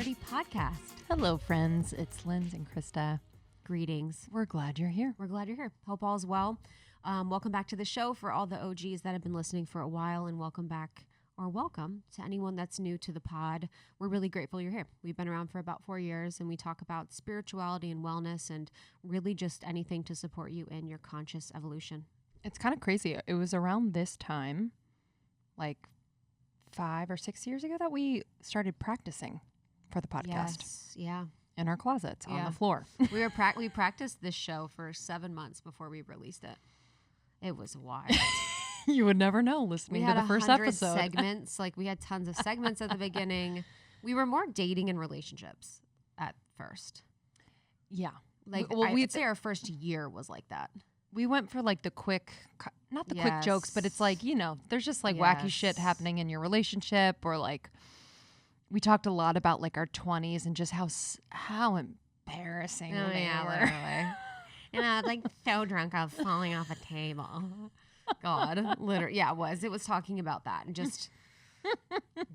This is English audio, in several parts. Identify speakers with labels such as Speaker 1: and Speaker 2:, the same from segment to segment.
Speaker 1: 30 podcast.
Speaker 2: Hello, friends. It's Lindsey and Krista.
Speaker 1: Greetings.
Speaker 2: We're glad you're here.
Speaker 1: We're glad you're here. Hope all is well. Welcome back to the show for all the OGs that have been listening for a while, and welcome back or welcome to anyone that's new to the pod. We're really grateful you're here. We've been around for about 4 years, and we talk about spirituality and wellness and really just anything to support you in your conscious evolution.
Speaker 2: It's kind of crazy. It was around this time, like 5 or 6 years ago, that we started practicing for the podcast.
Speaker 1: Yes, yeah.
Speaker 2: In our closets on the floor.
Speaker 1: We practiced this show for 7 months before we released it. It was wild.
Speaker 2: You would never know listening to the first episode.
Speaker 1: Segments. Like, we had tons of segments at the beginning. We were more dating and relationships at first.
Speaker 2: Yeah.
Speaker 1: Like, I'd say our first year was like that.
Speaker 2: We went for like the quick, not the quick jokes, but it's like, you know, there's just like wacky shit happening in your relationship, or like, we talked a lot about like our 20s and just how embarrassing they were.
Speaker 1: Literally. You know, like so drunk I was falling off a table. God, literally. Yeah, it was talking about that and just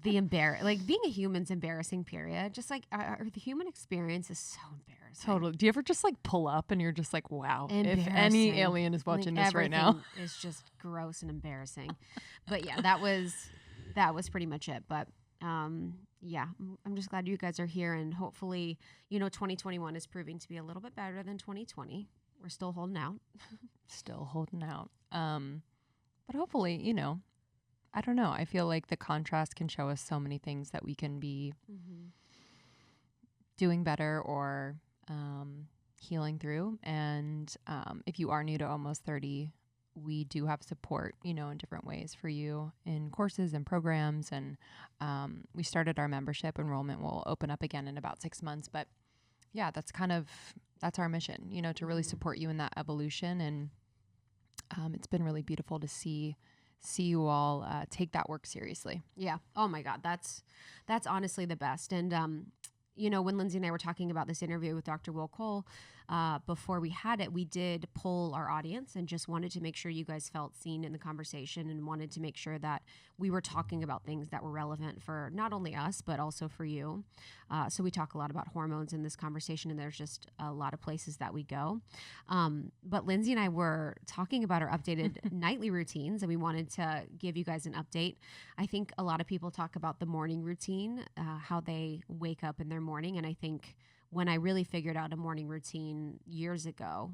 Speaker 1: the like being a human's embarrassing period. Just like the human experience is so embarrassing.
Speaker 2: Totally. Do you ever just like pull up and you're just like, wow, if any alien is watching this right now,
Speaker 1: it's just gross and embarrassing. But yeah, that was pretty much it. But yeah, I'm just glad you guys are here, and hopefully, 2021 is proving to be a little bit better than 2020. We're still holding out.
Speaker 2: But hopefully, I don't know. I feel like the contrast can show us so many things that we can be doing better or healing through. And if you are new to Almost 30, we do have support, in different ways for you in courses and programs. And we started our membership. Enrollment will open up again in about 6 months. But yeah, that's our mission, to really support you in that evolution. And it's been really beautiful to see you all take that work seriously.
Speaker 1: Yeah. Oh my God. That's honestly the best. And, when Lindsey and I were talking about this interview with Dr. Will Cole, before we had it, we did poll our audience and just wanted to make sure you guys felt seen in the conversation, and wanted to make sure that we were talking about things that were relevant for not only us, but also for you. So we talk a lot about hormones in this conversation, and there's just a lot of places that we go. But Lindsey and I were talking about our updated nightly routines, and we wanted to give you guys an update. I think a lot of people talk about the morning routine, how they wake up in their morning. And I think when I really figured out a morning routine years ago,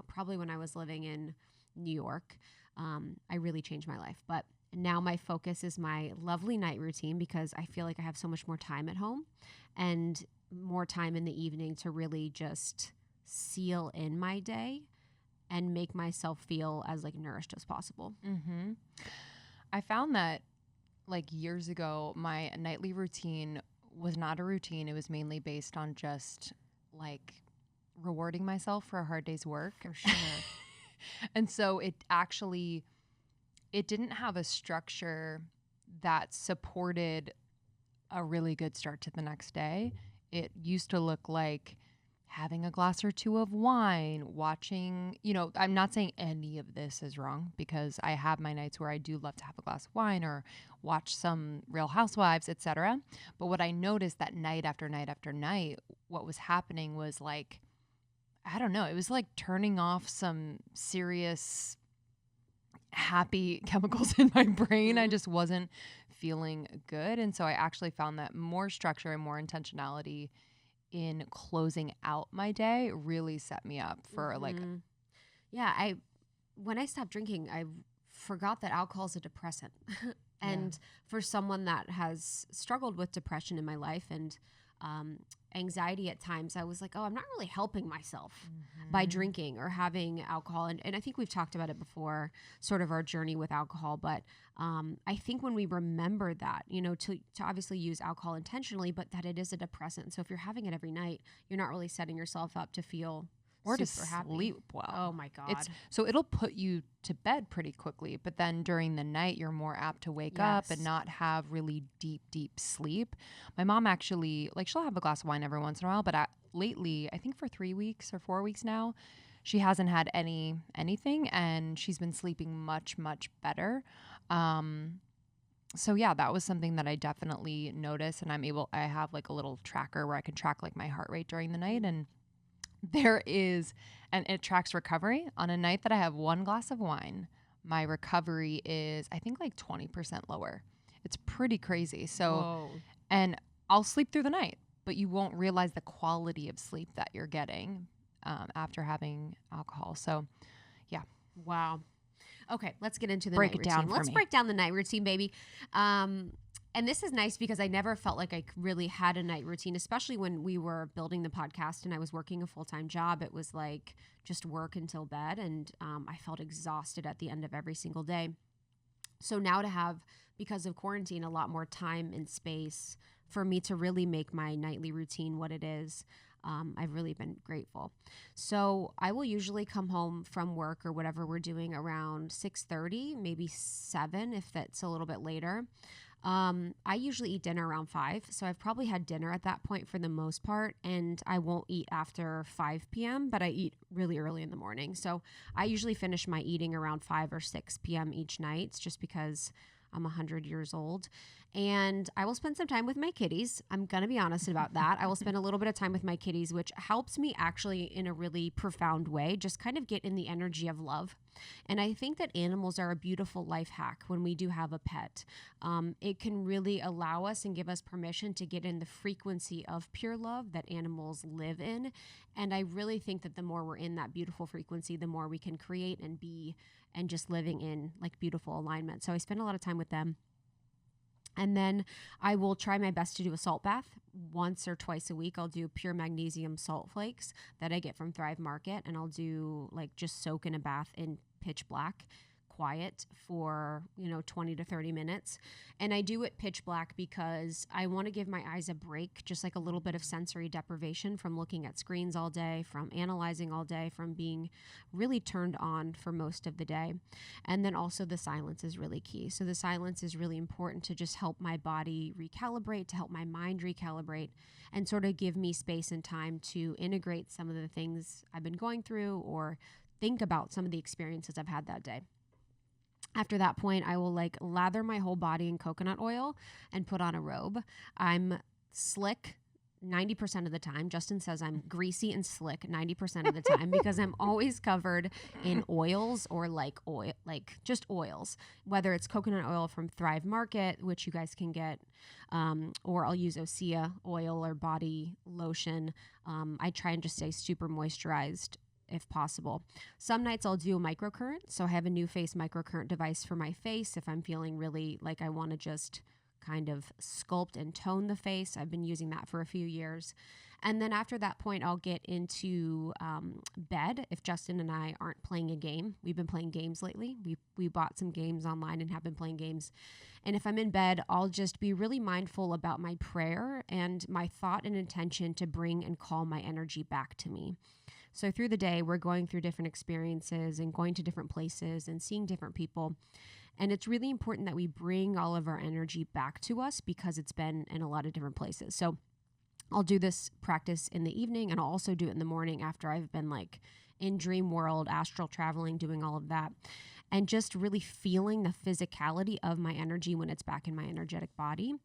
Speaker 1: probably when I was living in New York, I really changed my life. But now my focus is my lovely night routine, because I feel like I have so much more time at home and more time in the evening to really just seal in my day and make myself feel as like nourished as possible.
Speaker 2: Mm-hmm. I found that like years ago, my nightly routine was not a routine. It was mainly based on just like rewarding myself for a hard day's work.
Speaker 1: For sure.
Speaker 2: And so it didn't have a structure that supported a really good start to the next day. It used to look like having a glass or two of wine, watching, I'm not saying any of this is wrong, because I have my nights where I do love to have a glass of wine or watch some Real Housewives, etc. But what I noticed that night after night after night, what was happening was like, I don't know, it was like turning off some serious happy chemicals in my brain. I just wasn't feeling good. And so I actually found that more structure and more intentionality in closing out my day really set me up for
Speaker 1: Yeah, when I stopped drinking, I forgot that alcohol is a depressant. And for someone that has struggled with depression in my life and anxiety at times, I was like, oh, I'm not really helping myself by drinking or having alcohol. And I think we've talked about it before, sort of our journey with alcohol. But I think when we remember that, to obviously use alcohol intentionally, but that it is a depressant. So if you're having it every night, you're not really setting yourself up to feel
Speaker 2: or to
Speaker 1: super happy.
Speaker 2: Sleep well.
Speaker 1: Oh my God.
Speaker 2: So it'll put you to bed pretty quickly, but then during the night, you're more apt to wake up and not have really deep sleep. My mom actually, she'll have a glass of wine every once in a while, but lately, I think for 3 weeks or 4 weeks now, she hasn't had anything, and she's been sleeping much better. So yeah, that was something that I definitely noticed, and I have like a little tracker where I can track like my heart rate during the night, and and it tracks recovery. On a night that I have one glass of wine, my recovery is, I think, like 20% lower. It's pretty crazy. So,
Speaker 1: Whoa.
Speaker 2: and I'll sleep through the night, but you won't realize the quality of sleep that you're getting after having alcohol. So, yeah.
Speaker 1: Wow. Okay, let's get into the
Speaker 2: Break
Speaker 1: night
Speaker 2: it down
Speaker 1: routine.
Speaker 2: for
Speaker 1: Let's
Speaker 2: me.
Speaker 1: break down the night routine, baby. And this is nice because I never felt like I really had a night routine, especially when we were building the podcast and I was working a full-time job. It was like just work until bed, and I felt exhausted at the end of every single day. So now to have, because of quarantine, a lot more time and space for me to really make my nightly routine what it is, I've really been grateful. So I will usually come home from work or whatever we're doing around 6:30, maybe 7 if that's a little bit later. I usually eat dinner around 5, so I've probably had dinner at that point for the most part, and I won't eat after 5 p.m., but I eat really early in the morning. So I usually finish my eating around 5 or 6 p.m. each night. It's just because I'm 100 years old. And I will spend some time with my kitties. I'm going to be honest about that. I will spend a little bit of time with my kitties, which helps me actually in a really profound way, just kind of get in the energy of love. And I think that animals are a beautiful life hack when we do have a pet. It can really allow us and give us permission to get in the frequency of pure love that animals live in. And I really think that the more we're in that beautiful frequency, the more we can create and be and just living in like beautiful alignment. So I spend a lot of time with them. And then I will try my best to do a salt bath once or twice a week. I'll do pure magnesium salt flakes that I get from Thrive Market. And I'll do like just soak in a bath in pitch black, quiet for, 20 to 30 minutes. And I do it pitch black because I want to give my eyes a break, just like a little bit of sensory deprivation from looking at screens all day, from analyzing all day, from being really turned on for most of the day. And then also the silence is really key. So the silence is really important to just help my body recalibrate, to help my mind recalibrate, and sort of give me space and time to integrate some of the things I've been going through or think about some of the experiences I've had that day. After that point, I will like lather my whole body in coconut oil and put on a robe. I'm slick 90% of the time. Justin says I'm greasy and slick 90% of the time because I'm always covered in oils or like just oils, whether it's coconut oil from Thrive Market, which you guys can get, or I'll use Osea oil or body lotion. I try and just stay super moisturized if possible. Some nights I'll do a microcurrent. So I have a new face microcurrent device for my face if I'm feeling really like I want to just kind of sculpt and tone the face. I've been using that for a few years. And then after that point, I'll get into bed if Justin and I aren't playing a game. We've been playing games lately. We bought some games online and have been playing games. And if I'm in bed, I'll just be really mindful about my prayer and my thought and intention to bring and call my energy back to me. So through the day, we're going through different experiences and going to different places and seeing different people. And it's really important that we bring all of our energy back to us because it's been in a lot of different places. So I'll do this practice in the evening, and I'll also do it in the morning after I've been like in dream world, astral traveling, doing all of that. And just really feeling the physicality of my energy when it's back in my energetic body.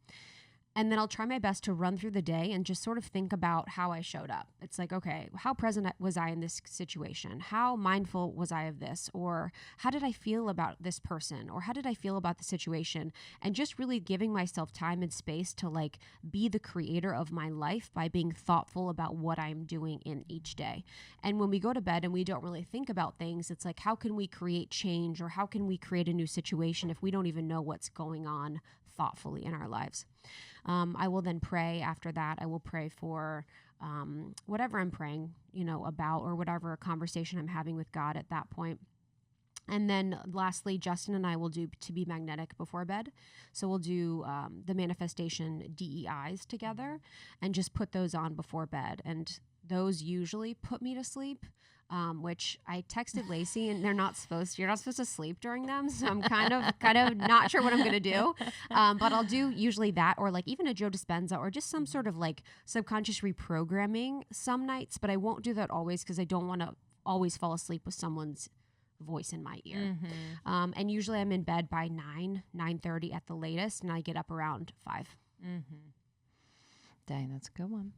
Speaker 1: And then I'll try my best to run through the day and just sort of think about how I showed up. It's like, okay, how present was I in this situation? How mindful was I of this? Or how did I feel about this person? Or how did I feel about the situation? And just really giving myself time and space to like be the creator of my life by being thoughtful about what I'm doing in each day. And when we go to bed and we don't really think about things, it's like, how can we create change or how can we create a new situation if we don't even know what's going on thoughtfully in our lives? I will then pray after that. I will pray for whatever I'm praying, about or whatever conversation I'm having with God at that point. And then lastly, Justin and I will do To Be Magnetic before bed. So we'll do the manifestation DEIs together and just put those on before bed. And those usually put me to sleep. Which I texted Lacey and you're not supposed to sleep during them. So I'm kind of not sure what I'm going to do. But I'll do usually that or like even a Joe Dispenza or just some sort of like subconscious reprogramming some nights, but I won't do that always because I don't want to always fall asleep with someone's voice in my ear.
Speaker 2: Mm-hmm.
Speaker 1: And usually I'm in bed by 9:30 at the latest, and I get up around 5.
Speaker 2: Mm-hmm. Dang, that's a good one.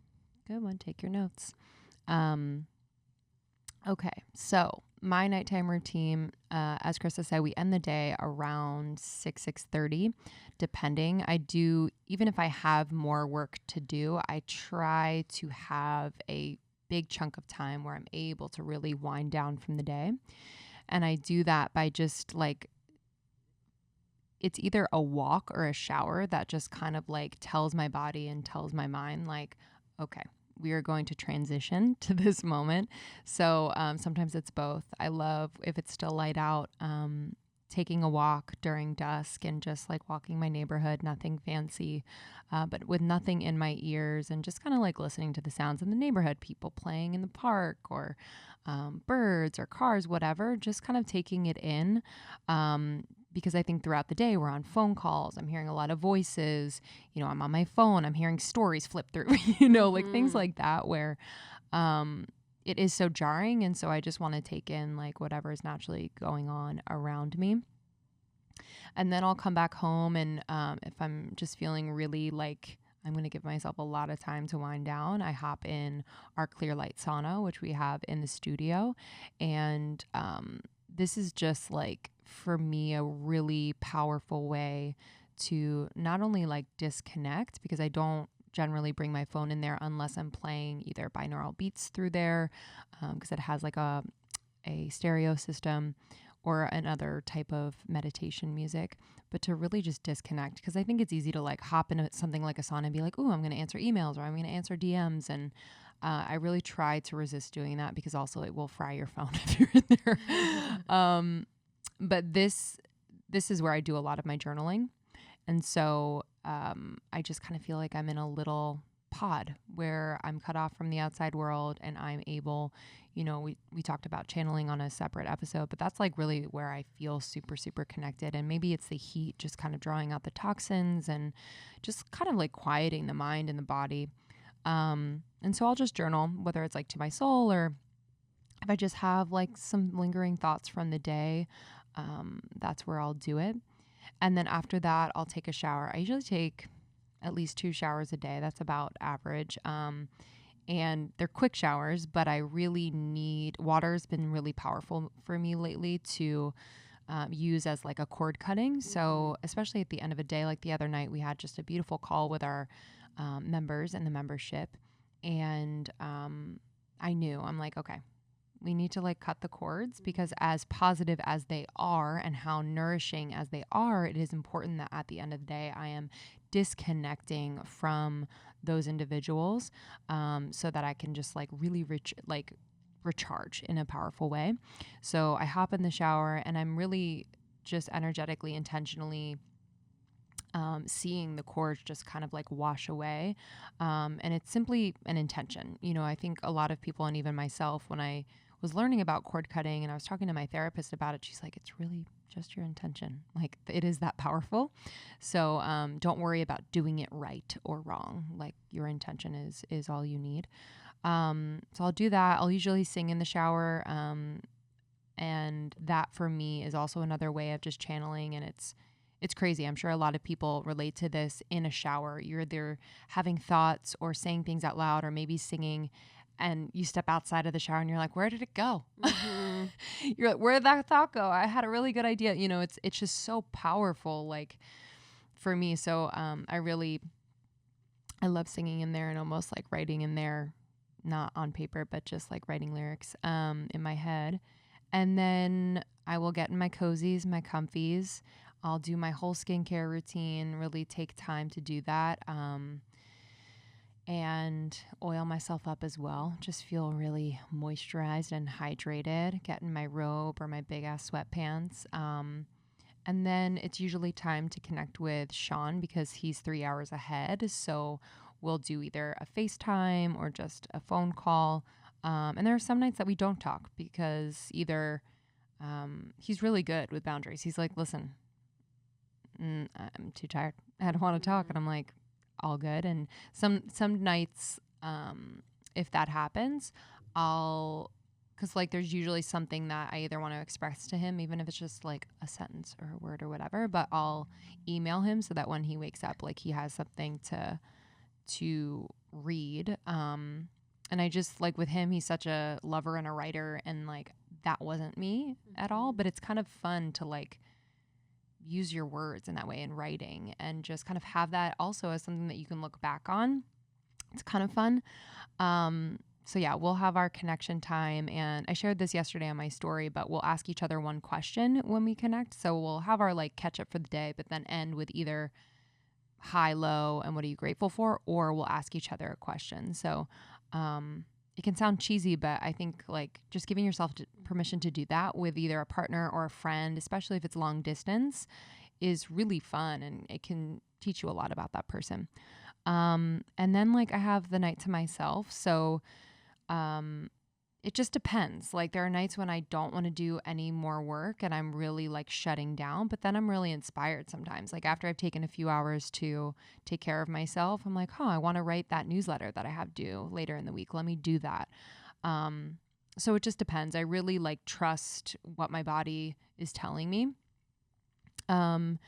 Speaker 2: Good one. Take your notes. Okay, so my nighttime routine, as Krista said, we end the day around 6:30, depending. I do, even if I have more work to do, I try to have a big chunk of time where I'm able to really wind down from the day. And I do that by just like, it's either a walk or a shower that just kind of like tells my body and tells my mind, like, okay, we are going to transition to this moment. So sometimes it's both. I love, if it's still light out, taking a walk during dusk and just like walking my neighborhood, nothing fancy, but with nothing in my ears, and just kind of like listening to the sounds in the neighborhood, people playing in the park, or birds or cars, whatever, just kind of taking it in. Because I think throughout the day we're on phone calls, I'm hearing a lot of voices, I'm on my phone, I'm hearing stories flip through, like things like that, where it is so jarring. And so I just want to take in like whatever is naturally going on around me. And then I'll come back home, and if I'm just feeling really like I'm going to give myself a lot of time to wind down, I hop in our clear light sauna, which we have in the studio. And this is just like, for me, a really powerful way to not only like disconnect, because I don't generally bring my phone in there unless I'm playing either binaural beats through there, because it has like a stereo system, or another type of meditation music, but to really just disconnect. Because I think it's easy to like hop into something like a sauna and be like, ooh, I'm going to answer emails, or I'm going to answer DMs. And I really try to resist doing that, because also it will fry your phone if you're in there. But this is where I do a lot of my journaling. And so I just kind of feel like I'm in a little pod where I'm cut off from the outside world, and I'm able, we talked about channeling on a separate episode, but that's like really where I feel super, super connected. And maybe it's the heat just kind of drawing out the toxins and just kind of like quieting the mind and the body. And so I'll just journal, whether it's like to my soul, or if I just have like some lingering thoughts from the day, that's where I'll do it. And then after that, I'll take a shower. I usually take at least 2 showers a day. That's about average. And they're quick showers, but I really need, water's been really powerful for me lately to use as like a cord cutting. So especially at the end of a day, like the other night, we had just a beautiful call with our members and the membership. And I knew, I'm like, okay, we need to like cut the cords, because as positive as they are and how nourishing as they are, it is important that at the end of the day, I am disconnecting from those individuals, so that I can just like really recharge in a powerful way. So I hop in the shower, and I'm really just energetically, intentionally seeing the cords just kind of like wash away. And it's simply an intention. I think a lot of people, and even myself, when I was learning about cord cutting and I was talking to my therapist about it, she's like, it's really just your intention. Like, it is that powerful. So don't worry about doing it right or wrong. Like, your intention is all you need. So I'll do that. I'll usually sing in the shower. And that for me is also another way of just channeling. And it's crazy. I'm sure a lot of people relate to this in a shower. You're either having thoughts or saying things out loud, or maybe singing, and you step outside of the shower and you're like, where did it go? Mm-hmm. You're like, where did that thought go? I had a really good idea. It's just so powerful, like, for me. So I love singing in there, and almost like writing in there, not on paper, but just like writing lyrics in my head. And then I will get in my cozies, my comfies. I'll do my whole skincare routine, really take time to do that. And oil myself up as well. Just feel really moisturized and hydrated. Get in my robe or my big ass sweatpants. And then it's usually time to connect with Sean, because he's 3 hours ahead. So we'll do either a FaceTime or just a phone call. And there are some nights that we don't talk, because either he's really good with boundaries. He's like, listen, I'm too tired. I don't want to talk. And I'm like, all good. And some nights, if that happens, I'll because like there's usually something that I either want to express to him, even if it's just like a sentence or a word or whatever, but I'll email him so that when he wakes up, like he has something to read. And I just like with him, he's such a lover and a writer, and like that wasn't me at all, but it's kind of fun to like use your words in that way in writing and just kind of have that also as something that you can look back on. It's kind of fun. So yeah, we'll have our connection time, and I shared this yesterday on my story, but we'll ask each other one question when we connect. So we'll have our like catch up for the day, but then end with either high, low, and what are you grateful for? Or we'll ask each other a question. So, it can sound cheesy, but I think like just giving yourself permission to do that with either a partner or a friend, especially if it's long distance, is really fun, and it can teach you a lot about that person. And then like I have the night to myself. So, it just depends. Like there are nights when I don't want to do any more work and I'm really like shutting down, but then I'm really inspired sometimes. Like after I've taken a few hours to take care of myself, I'm like, I want to write that newsletter that I have due later in the week. Let me do that. So it just depends. I really like trust what my body is telling me. And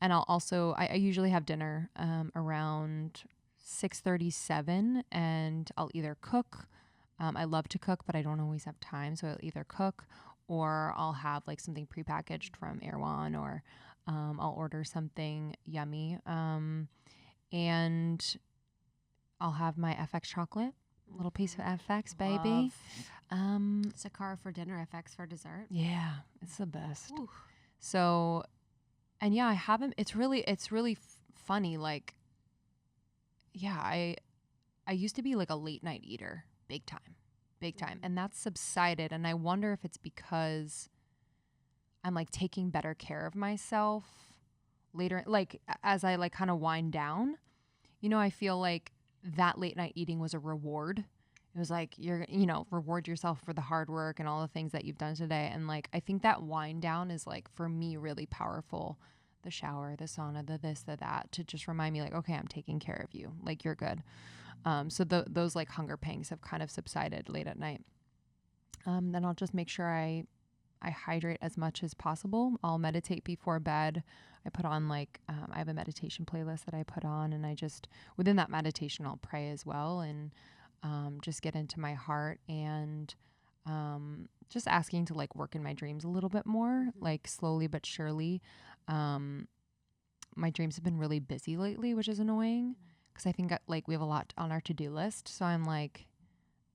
Speaker 2: I'll also, I usually have dinner, around 6:37, and I'll either cook. I love to cook, but I don't always have time. So I'll either cook or I'll have like something prepackaged from Erewhon, or I'll order something yummy. And I'll have my FX chocolate, a little piece of FX, baby.
Speaker 1: Sakara for dinner, FX for dessert.
Speaker 2: Yeah, it's the best.
Speaker 1: Ooh.
Speaker 2: So, and yeah, I haven't, it's really funny. Like, yeah, I used to be like a late night eater. Big time. And that's subsided. And I wonder if it's because I'm like taking better care of myself later, like as I like kind of wind down, I feel like that late night eating was a reward. It was like, reward yourself for the hard work and all the things that you've done today. And like, I think that wind down is like, for me, really powerful. The shower, the sauna, the this, the that, to just remind me like, okay, I'm taking care of you. Like you're good. So those like hunger pangs have kind of subsided late at night. Then I'll just make sure I hydrate as much as possible. I'll meditate before bed. I put on like, I have a meditation playlist that I put on, and I just, within that meditation, I'll pray as well, and just get into my heart, and just asking to like work in my dreams a little bit more, like slowly but surely. My dreams have been really busy lately, which is annoying. Because I think like we have a lot on our to-do list. So I'm like,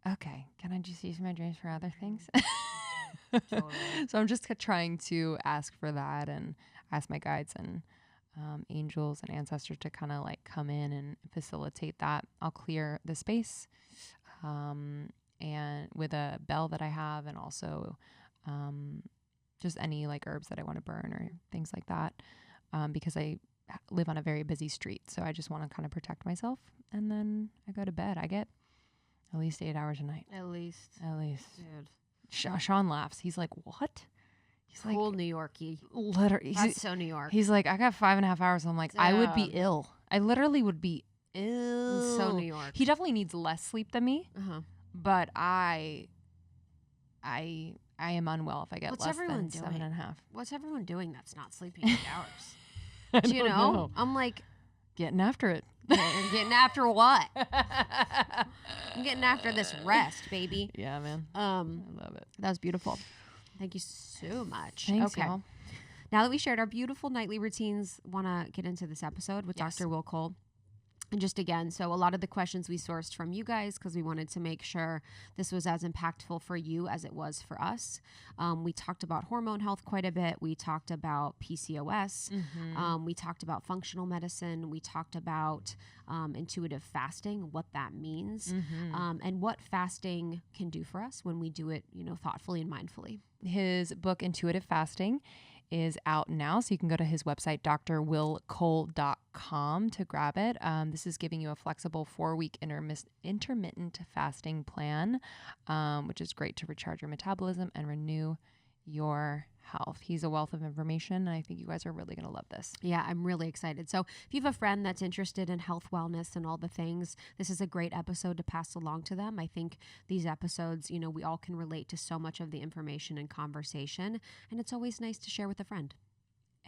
Speaker 2: okay, can I just use my dreams for other things? Totally. So I'm just trying to ask for that, and ask my guides and angels and ancestors to kind of like come in and facilitate that. I'll clear the space, and with a bell that I have, and also just any like herbs that I want to burn or things like that, because I live on a very busy street. So I just want to kind of protect myself. And then I go to bed. I get at least 8 hours a night.
Speaker 1: At least.
Speaker 2: Dude. Sean laughs. He's like, what? He's like,
Speaker 1: whole New Yorkie.
Speaker 2: Literally.
Speaker 1: That's so New York.
Speaker 2: He's like, I got 5.5 hours. I'm like, I would be ill. I literally would be ill.
Speaker 1: So New York.
Speaker 2: He definitely needs less sleep than me. But I am unwell if I get less than 7.5.
Speaker 1: What's everyone doing that's not sleeping 8 hours? Do you know? I'm like,
Speaker 2: getting after it.
Speaker 1: Getting after what? I'm getting after this rest, baby.
Speaker 2: Yeah, man. I love it.
Speaker 1: That was beautiful. Thank you so much.
Speaker 2: Thanks,
Speaker 1: okay.
Speaker 2: y'all.
Speaker 1: Now that we shared our beautiful nightly routines, want to get into this episode with Dr. Will Cole. And just again, so a lot of the questions we sourced from you guys, because we wanted to make sure this was as impactful for you as it was for us. We talked about hormone health quite a bit. We talked about PCOS. We talked about functional medicine. We talked about intuitive fasting, what that means, and what fasting can do for us when we do it, thoughtfully and mindfully.
Speaker 2: His book, Intuitive Fasting, is out now. So you can go to his website, drwillcole.com, to grab it. This is giving you a flexible 4-week intermittent fasting plan, which is great to recharge your metabolism and renew your health. He's a wealth of information, and I think you guys are really going to love this.
Speaker 1: Yeah, I'm really excited. So if you have a friend that's interested in health, wellness, and all the things, this is a great episode to pass along to them. I think these episodes, we all can relate to so much of the information and conversation, and it's always nice to share with a friend.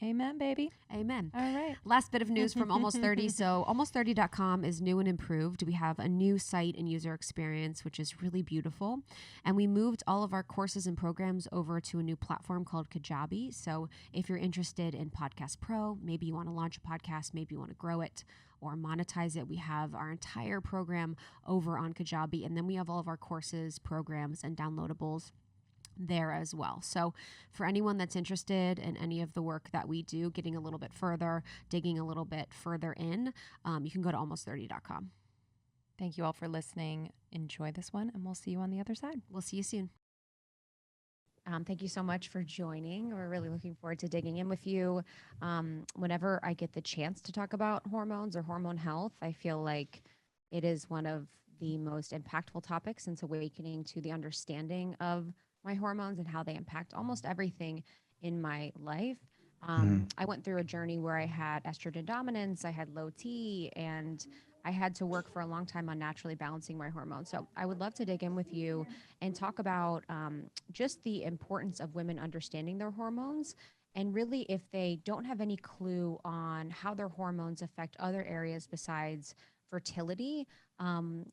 Speaker 2: Amen, baby.
Speaker 1: Amen.
Speaker 2: All right.
Speaker 1: Last bit of news from Almost 30. So almost30.com is new and improved. We have a new site and user experience, which is really beautiful. And we moved all of our courses and programs over to a new platform called Kajabi. So if you're interested in Podcast Pro, maybe you want to launch a podcast, maybe you want to grow it or monetize it, we have our entire program over on Kajabi. And then we have all of our courses, programs, and downloadables there as well. So for anyone that's interested in any of the work that we do, getting a little bit further, digging a little bit further in, you can go to almost30.com.
Speaker 2: Thank you all for listening. Enjoy this one, and we'll see you on the other side.
Speaker 1: We'll see you soon. Thank you so much for joining. We're really looking forward to digging in with you. Whenever I get the chance to talk about hormones or hormone health, I feel like it is one of the most impactful topics since awakening to the understanding of my hormones and how they impact almost everything in my life. I went through a journey where I had estrogen dominance, I had low T, and I had to work for a long time on naturally balancing my hormones. So I would love to dig in with you and talk about just the importance of women understanding their hormones. And really, if they don't have any clue on how their hormones affect other areas besides fertility,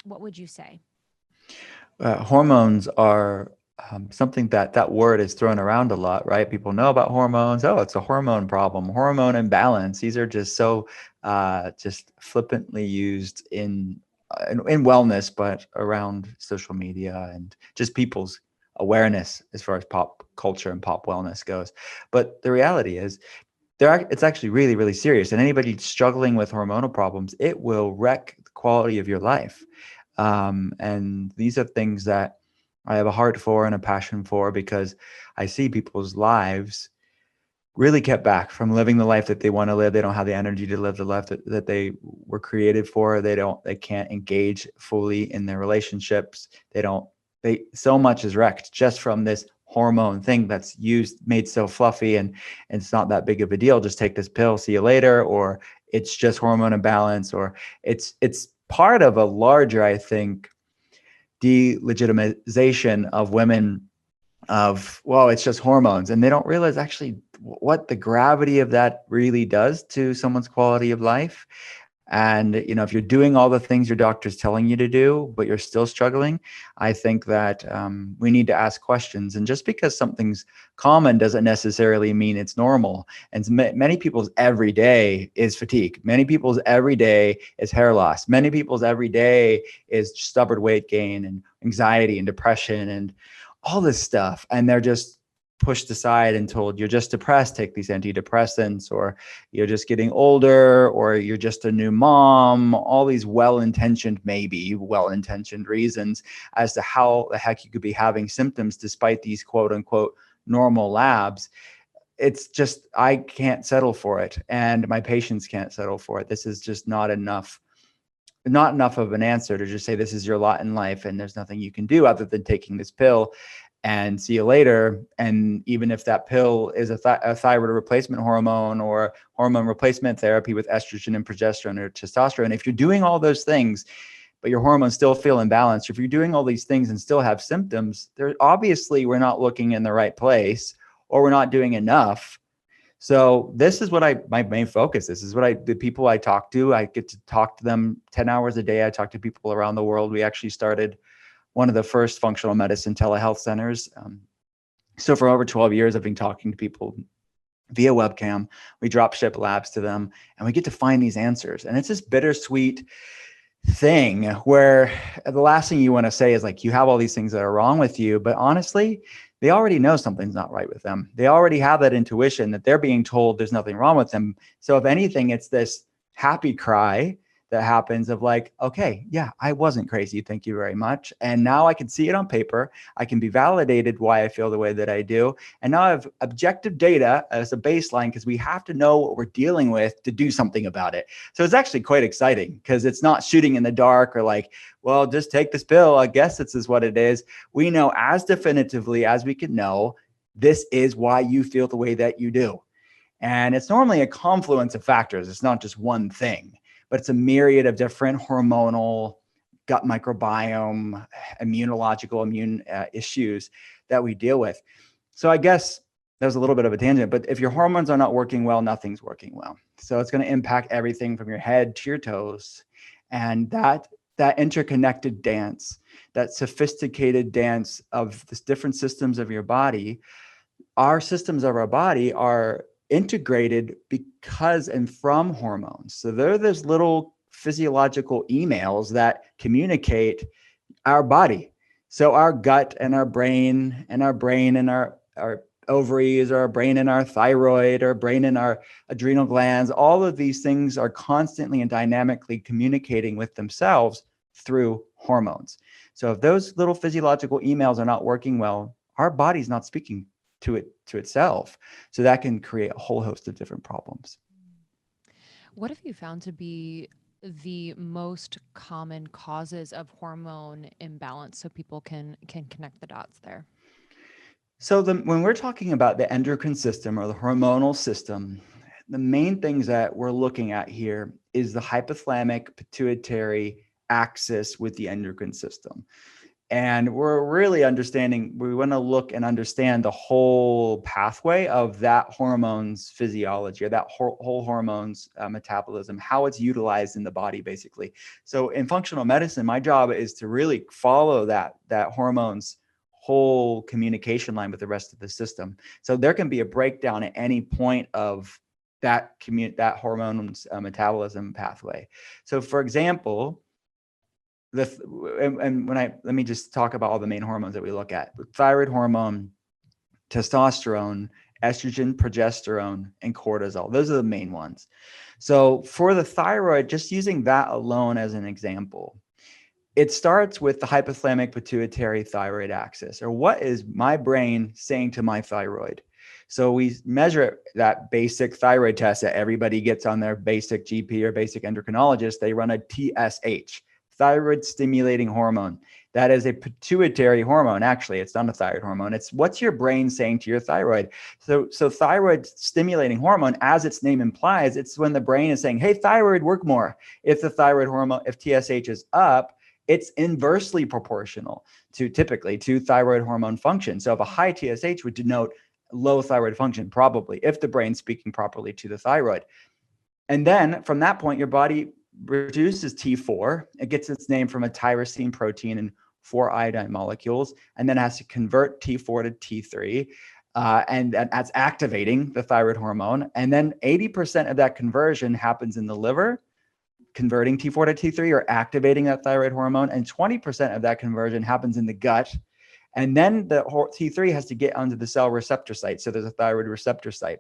Speaker 1: what would you say?
Speaker 3: Hormones are something that word is thrown around a lot, right? People know about hormones. Oh, it's a hormone problem, hormone imbalance. These are just so just flippantly used in wellness, but around social media and just people's awareness as far as pop culture and pop wellness goes. But the reality is, it's actually really, really serious. And anybody struggling with hormonal problems, it will wreck the quality of your life. And these are things that I have a heart for and a passion for, because I see people's lives really kept back from living the life that they want to live. They don't have the energy to live the life that they were created for. They can't engage fully in their relationships. So much is wrecked just from this hormone thing that's made so fluffy, and it's not that big of a deal. Just take this pill, see you later, or it's just hormone imbalance, or it's part of a larger, I think, delegitimization of women of, well, it's just hormones. And they don't realize actually what the gravity of that really does to someone's quality of life. And, if you're doing all the things your doctor's telling you to do, but you're still struggling, I think that we need to ask questions. And just because something's common doesn't necessarily mean it's normal. And many people's every day is fatigue. Many people's every day is hair loss. Many people's every day is stubborn weight gain and anxiety and depression and all this stuff. And they're just pushed aside and told, you're just depressed, take these antidepressants, or you're just getting older, or you're just a new mom, all these well-intentioned reasons as to how the heck you could be having symptoms despite these quote unquote normal labs. It's just, I can't settle for it. And my patients can't settle for it. This is just not enough of an answer to just say, this is your lot in life and there's nothing you can do other than taking this pill and see you later. And even if that pill is a thyroid replacement hormone or hormone replacement therapy with estrogen and progesterone or testosterone, if you're doing all those things, but your hormones still feel imbalanced, if you're doing all these things and still have symptoms, obviously we're not looking in the right place, or we're not doing enough. So this is what my main focus is. This is what the people I talk to, I get to talk to them 10 hours a day. I talk to people around the world. We actually started one of the first functional medicine telehealth centers. So for over 12 years, I've been talking to people via webcam. We drop ship labs to them and we get to find these answers. And it's this bittersweet thing where the last thing you want to say is like, you have all these things that are wrong with you, but honestly, they already know something's not right with them. They already have that intuition that they're being told there's nothing wrong with them. So if anything, it's this happy cry that happens of like, okay, yeah, I wasn't crazy. Thank you very much. And now I can see it on paper. I can be validated why I feel the way that I do. And now I have objective data as a baseline, because we have to know what we're dealing with to do something about it. So it's actually quite exciting, because it's not shooting in the dark or like, well, just take this pill, I guess this is what it is. We know as definitively as we can know this is why you feel the way that you do. And it's normally a confluence of factors. It's not just one thing, but it's a myriad of different hormonal, gut microbiome, immune issues that we deal with. So I guess that was a little bit of a tangent, but if your hormones are not working well, nothing's working well. So it's going to impact everything from your head to your toes. And that interconnected dance, that sophisticated dance of the different systems of your body, our systems of our body are integrated because and from hormones. So they're those little physiological emails that communicate our body. So our gut and our brain and our ovaries, or our brain and our thyroid, or brain and our adrenal glands, all of these things are constantly and dynamically communicating with themselves through hormones. So if those little physiological emails are not working well, our body's not speaking to itself. So that can create a whole host of different problems.
Speaker 2: What have you found to be the most common causes of hormone imbalance, so people can connect the dots there?
Speaker 3: So when we're talking about the endocrine system or the hormonal system, the main things that we're looking at here is the hypothalamic pituitary axis with the endocrine system. And we're really we want to look and understand the whole pathway of that hormone's physiology, or that whole hormone's metabolism, how it's utilized in the body, basically. So in functional medicine, my job is to really follow that hormone's whole communication line with the rest of the system. So there can be a breakdown at any point of that hormone's metabolism pathway. So for example, let me just talk about all the main hormones that we look at: thyroid hormone, testosterone, estrogen, progesterone, and cortisol. Those are the main ones. So for the thyroid, just using that alone as an example, it starts with the hypothalamic pituitary thyroid axis, or what is my brain saying to my thyroid? So we measure that basic thyroid test that everybody gets on their basic GP or basic endocrinologist. They run a TSH, thyroid stimulating hormone. That is a pituitary hormone. Actually, it's not a thyroid hormone. It's what's your brain saying to your thyroid. So thyroid stimulating hormone, as its name implies, it's when the brain is saying, hey, thyroid, work more. If the thyroid hormone, if TSH is up, it's inversely proportional to thyroid hormone function. So if a high TSH would denote low thyroid function, probably, if the brain's speaking properly to the thyroid. And then from that point, your body reduces T4. It gets its name from a tyrosine protein and 4 iodine molecules, and then has to convert T4 to T3. And that's activating the thyroid hormone. And then 80% of that conversion happens in the liver, converting T4 to T3 or activating that thyroid hormone. And 20% of that conversion happens in the gut. And then the T3 has to get onto the cell receptor site. So there's a thyroid receptor site.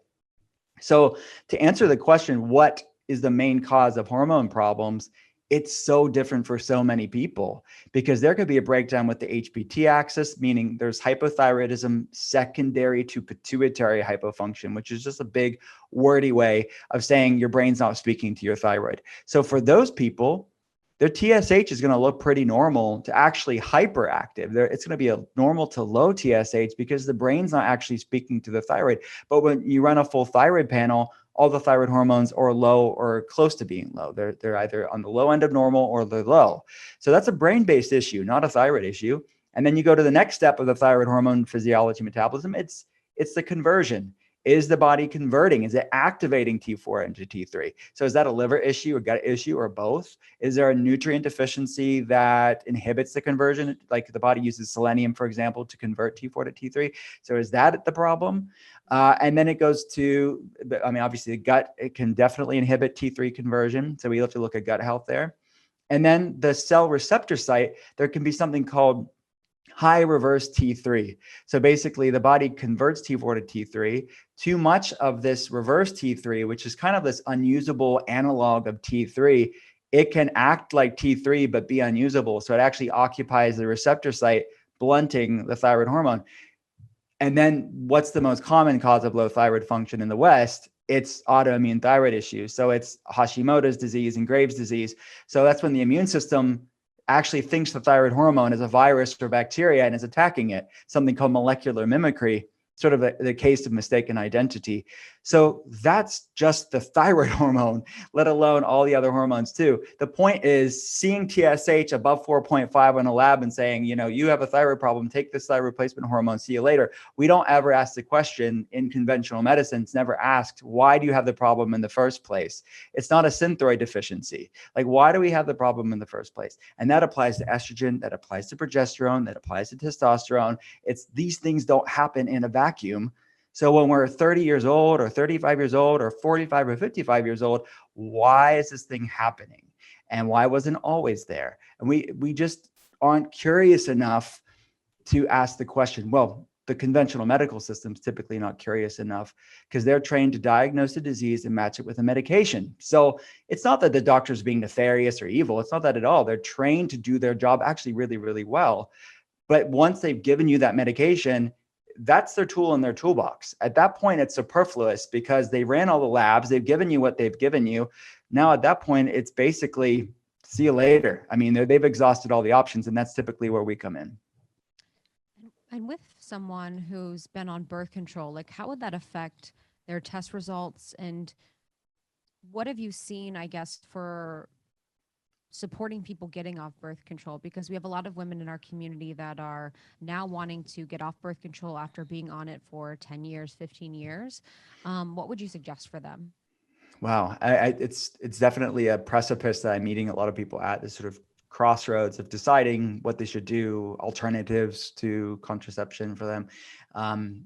Speaker 3: So to answer the question, what is the main cause of hormone problems? It's so different for so many people, because there could be a breakdown with the HPT axis, meaning there's hypothyroidism secondary to pituitary hypofunction, which is just a big wordy way of saying your brain's not speaking to your thyroid. So for those people, their TSH is going to look pretty normal to actually hyperactive. It's going to be a normal to low TSH because the brain's not actually speaking to the thyroid. But when you run a full thyroid panel, all the thyroid hormones are low or close to being low. They're either on the low end of normal or they're low. So that's a brain-based issue, not a thyroid issue. And then you go to the next step of the thyroid hormone physiology metabolism. It's the conversion. Is the body converting? Is it activating T4 into T3? So is that a liver issue, a gut issue, or both? Is there a nutrient deficiency that inhibits the conversion? Like the body uses selenium, for example, to convert T4 to T3. So is that the problem? And then it goes to, obviously the gut, it can definitely inhibit T3 conversion. So we have to look at gut health there. And then the cell receptor site, there can be something called high reverse T3. So basically the body converts T4 to T3. Too much of this reverse T3, which is kind of this unusable analog of T3, it can act like T3 but be unusable. So it actually occupies the receptor site, blunting the thyroid hormone. And then what's the most common cause of low thyroid function in the West? It's autoimmune thyroid issues. So it's Hashimoto's disease and Graves' disease. So that's when the immune system actually thinks the thyroid hormone is a virus or bacteria and is attacking it, something called molecular mimicry. sort of the case of mistaken identity. So that's just the thyroid hormone, let alone all the other hormones too. The point is seeing TSH above 4.5 on a lab and saying, you have a thyroid problem, take this thyroid replacement hormone, see you later. We don't ever ask the question in conventional medicine. It's never asked, why do you have the problem in the first place? It's not a synthroid deficiency. Like, why do we have the problem in the first place? And that applies to estrogen, that applies to progesterone, that applies to testosterone. It's these things don't happen in a vacuum. So when we're 30 years old or 35 years old or 45 or 55 years old, why is this thing happening? And why wasn't it always there? And we just aren't curious enough to ask the question. Well, the conventional medical system's typically not curious enough because they're trained to diagnose a disease and match it with a medication. So it's not that the doctor's being nefarious or evil. It's not that at all. They're trained to do their job actually really, really well. But once they've given you that medication, that's their tool in their toolbox. At that point, it's superfluous because they ran all the labs. They've given you what they've given you. Now, at that point, it's basically see you later. I mean, they've exhausted all the options, and that's typically where we come in.
Speaker 1: And with someone who's been on birth control, like how would that affect their test results? And what have you seen, I guess, for supporting people getting off birth control? Because we have a lot of women in our community that are now wanting to get off birth control after being on it for 10 years, 15 years. What would you suggest for them?
Speaker 3: Wow. It's definitely a precipice that I'm meeting a lot of people at, this sort of crossroads of deciding what they should do, alternatives to contraception for them.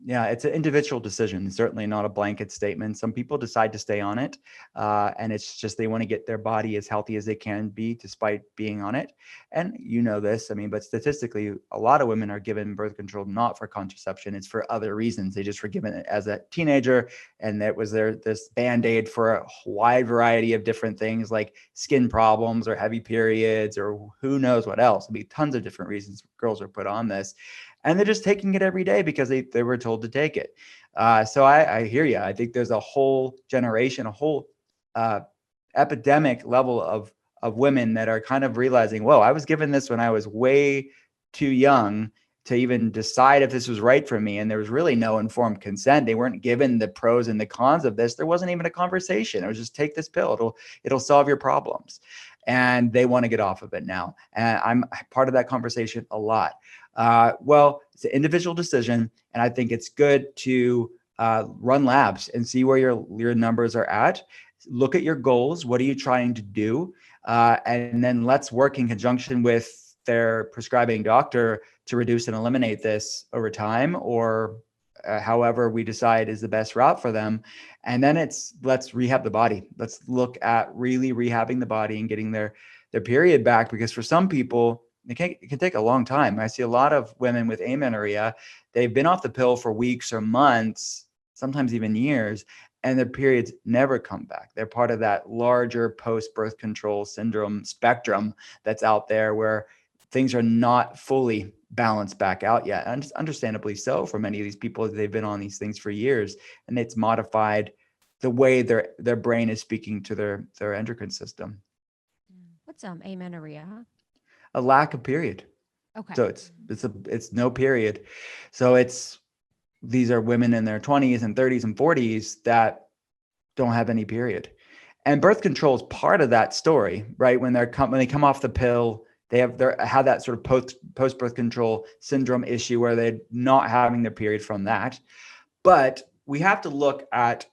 Speaker 3: Yeah, it's an individual decision. It's certainly not a blanket statement. Some people decide to stay on it, and it's just they want to get their body as healthy as they can be despite being on it. And you know this, I mean, but statistically, a lot of women are given birth control not for contraception. It's for other reasons. They just were given it as a teenager, and that was this Band-Aid for a wide variety of different things like skin problems or heavy periods or who knows what else. I mean, tons of different reasons girls are put on this. And they're just taking it every day because they were told to take it. So I hear you. I think there's a whole generation, a whole epidemic level of women that are kind of realizing, whoa, I was given this when I was way too young to even decide if this was right for me. And there was really no informed consent. They weren't given the pros and the cons of this. There wasn't even a conversation. It was just take this pill. It'll solve your problems. And they want to get off of it now. And I'm part of that conversation a lot. Well, it's an individual decision, and I think it's good to run labs and see where your numbers are at. Look at your goals. What are you trying to do? And then let's work in conjunction with their prescribing doctor to reduce and eliminate this over time, or however we decide is the best route for them. And then let's rehab the body. Let's look at really rehabbing the body and getting their period back, because for some people, it can take a long time. I see a lot of women with amenorrhea. They've been off the pill for weeks or months, sometimes even years, and their periods never come back. They're part of that larger post-birth control syndrome spectrum that's out there where things are not fully balanced back out yet. And understandably so for many of these people, they've been on these things for years, and it's modified the way their brain is speaking to their endocrine system.
Speaker 1: What's amenorrhea?
Speaker 3: A lack of period.
Speaker 1: Okay.
Speaker 3: So it's no period. So these are women in their 20s and 30s and 40s that don't have any period. And birth control is part of that story, right? When they come off the pill, they have that sort of post birth control syndrome issue where they're not having their period from that. But we have to look at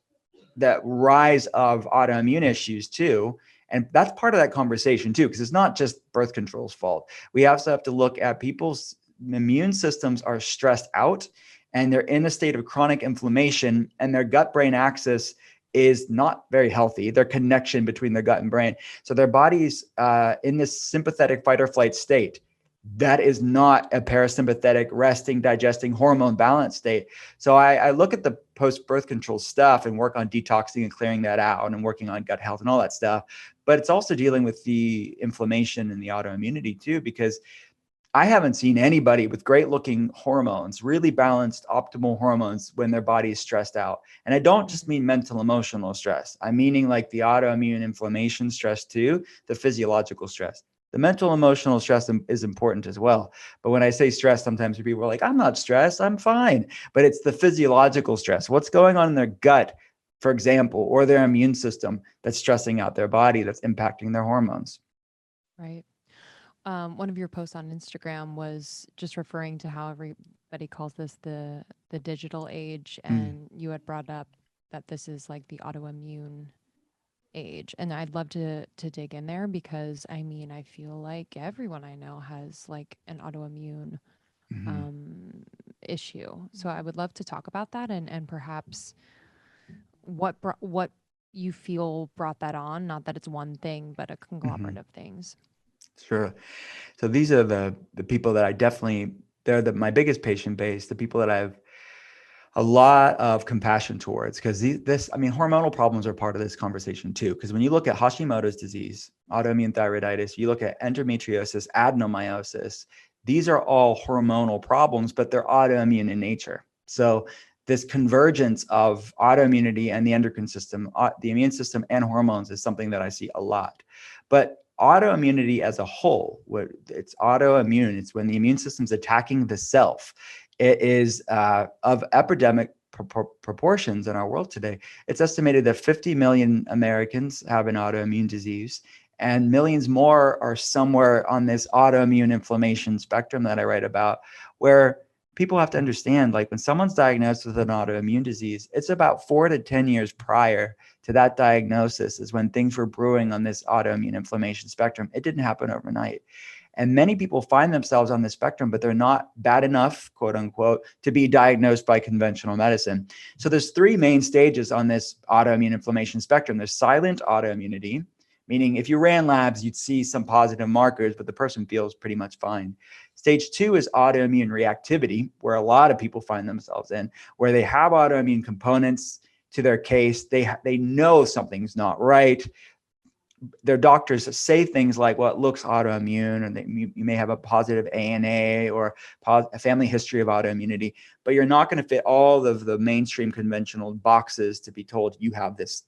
Speaker 3: that rise of autoimmune issues too. And that's part of that conversation too, because it's not just birth control's fault. We also have to look at people's immune systems are stressed out, and they're in a state of chronic inflammation, and their gut-brain axis is not very healthy, their connection between their gut and brain. So their body's in this sympathetic fight or flight state. That is not a parasympathetic resting, digesting, hormone balance state. So I look at the post-birth control stuff and work on detoxing and clearing that out and working on gut health and all that stuff. But it's also dealing with the inflammation and the autoimmunity too, because I haven't seen anybody with great looking hormones, really balanced, optimal hormones when their body is stressed out. And I don't just mean mental, emotional stress. I'm meaning like the autoimmune inflammation stress too, the physiological stress. The mental emotional stress is important as well. But when I say stress, sometimes people are like, I'm not stressed, I'm fine. But it's the physiological stress. What's going on in their gut, for example, or their immune system that's stressing out their body, that's impacting their hormones.
Speaker 2: Right. One of your posts on Instagram was just referring to how everybody calls this the digital age, and you had brought up that this is like the autoimmune age, and I'd love to dig in there, because I mean, I feel like everyone I know has like an autoimmune issue. So I would love to talk about that, and perhaps what you feel brought that on. Not that it's one thing, but a conglomerate of things.
Speaker 3: Sure. So these are the people that I definitely, they're my biggest patient base, the people that I have a lot of compassion towards, because hormonal problems are part of this conversation too. Because when you look at Hashimoto's disease, autoimmune thyroiditis, you look at endometriosis, adenomyosis, these are all hormonal problems, but they're autoimmune in nature. So this convergence of autoimmunity and the endocrine system, the immune system and hormones, is something that I see a lot. But autoimmunity as a whole, it's autoimmune. It's when the immune system's attacking the self. It is of epidemic proportions in our world today. It's estimated that 50 million Americans have an autoimmune disease, and millions more are somewhere on this autoimmune inflammation spectrum that I write about, where people have to understand, like when someone's diagnosed with an autoimmune disease, it's about 4 to 10 years prior to that diagnosis is when things were brewing on this autoimmune inflammation spectrum. It didn't happen overnight. And many people find themselves on the spectrum, but they're not bad enough, quote unquote, to be diagnosed by conventional medicine. So there's 3 main stages on this autoimmune inflammation spectrum. There's silent autoimmunity, meaning if you ran labs, you'd see some positive markers, but the person feels pretty much fine. Stage 2 is autoimmune reactivity, where a lot of people find themselves in, where they have autoimmune components to their case. They know something's not right. Their doctors say things like, well, it looks autoimmune, and you may have a positive ANA or a family history of autoimmunity, but you're not going to fit all of the mainstream conventional boxes to be told you have this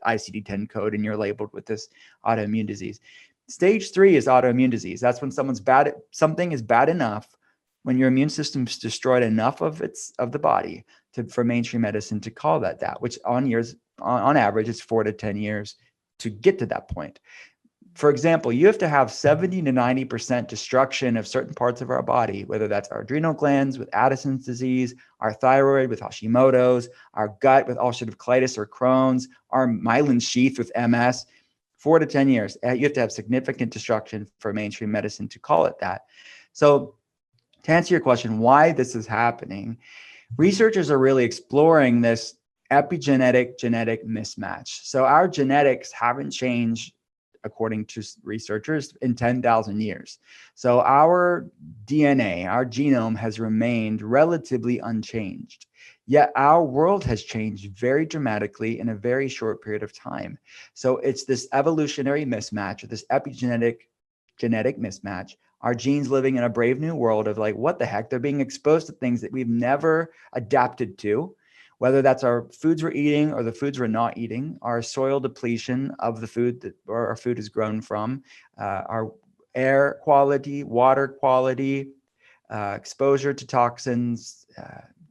Speaker 3: ICD-10 code and you're labeled with this autoimmune disease. Stage 3 is autoimmune disease. That's when something is bad enough, when your immune system's destroyed enough of the body for mainstream medicine to call that, which on average is 4 to 10 years to get to that point. For example, you have to have 70 to 90% destruction of certain parts of our body, whether that's our adrenal glands with Addison's disease, our thyroid with Hashimoto's, our gut with ulcerative colitis or Crohn's, our myelin sheath with MS. 4 to 10 years. You have to have significant destruction for mainstream medicine to call it that. So to answer your question, why this is happening, researchers are really exploring this epigenetic genetic mismatch. So our genetics haven't changed, according to researchers, in 10,000 years. So our DNA, our genome, has remained relatively unchanged. Yet our world has changed very dramatically in a very short period of time. So it's this evolutionary mismatch, this epigenetic genetic mismatch. Our genes living in a brave new world of like, what the heck? They're being exposed to things that we've never adapted to, whether that's our foods we're eating or the foods we're not eating, our soil depletion of the food that our food is grown from, our air quality, water quality, exposure to toxins,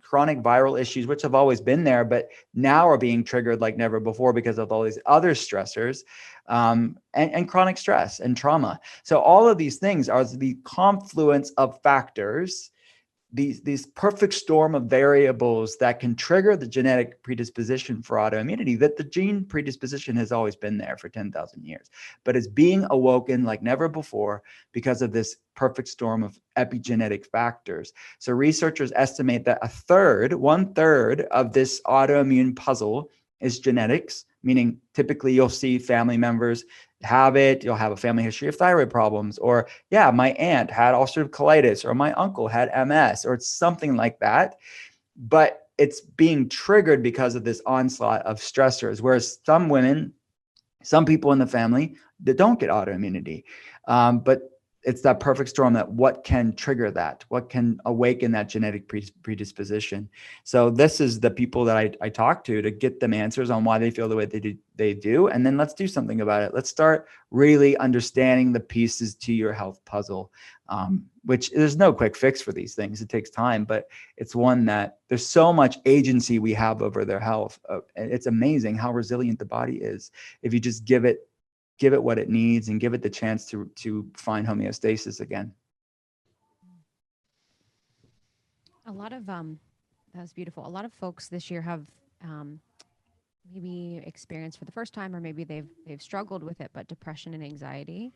Speaker 3: chronic viral issues, which have always been there, but now are being triggered like never before because of all these other stressors, and chronic stress and trauma. So all of these things are the confluence of factors, these perfect storm of variables that can trigger the genetic predisposition for autoimmunity, that the gene predisposition has always been there for 10,000 years, but is being awoken like never before because of this perfect storm of epigenetic factors. So researchers estimate that 1/3 of this autoimmune puzzle is genetics, meaning typically you'll see family members have it, you'll have a family history of thyroid problems, or yeah, my aunt had ulcerative colitis, or my uncle had MS, or it's something like that. But it's being triggered because of this onslaught of stressors, whereas some people in the family that don't get autoimmunity. But it's that perfect storm, that what can trigger that, what can awaken that genetic predisposition. So this is the people that I talk to get them answers on why they feel the way they do. And then let's do something about it. Let's start really understanding the pieces to your health puzzle, which there's no quick fix for these things. It takes time, but it's one that there's so much agency we have over their health. It's amazing how resilient the body is if you just give it what it needs and give it the chance to find homeostasis again.
Speaker 1: A lot of that was beautiful. A lot of folks this year have maybe experienced for the first time, or maybe they've struggled with it, but depression and anxiety.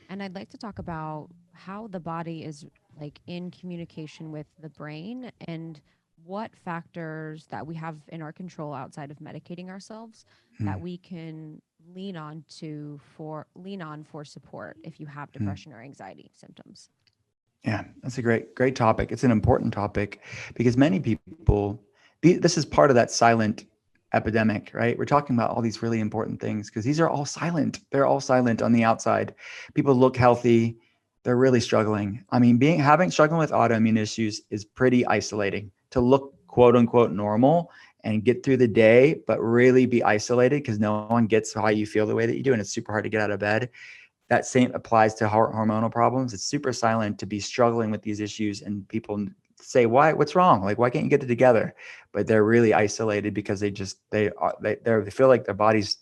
Speaker 1: And I'd like to talk about how the body is like in communication with the brain, and what factors that we have in our control outside of medicating ourselves that we can lean on for support if you have depression or anxiety symptoms.
Speaker 3: Yeah, that's a great topic. It's an important topic because many people, this is part of that silent epidemic, right? We're talking about all these really important things because these are all silent. They're all silent on the outside. People look healthy. They're really struggling. I mean, struggling with autoimmune issues is pretty isolating. To look quote unquote normal and get through the day, but really be isolated because no one gets how you feel the way that you do. And it's super hard to get out of bed. That same applies to hormonal problems. It's super silent to be struggling with these issues, and people say, what's wrong? Like, why can't you get it together? But they're really isolated because they feel like their body's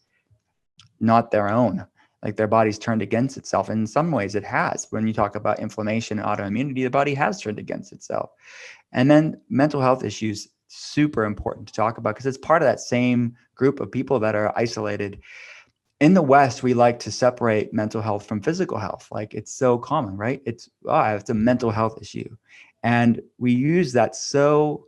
Speaker 3: not their own. Like their body's turned against itself. And in some ways it has. When you talk about inflammation and autoimmunity, the body has turned against itself. And then mental health issues, super important to talk about because it's part of that same group of people that are isolated. In the West, we like to separate mental health from physical health. Like it's so common, right? It's a mental health issue. And we use that so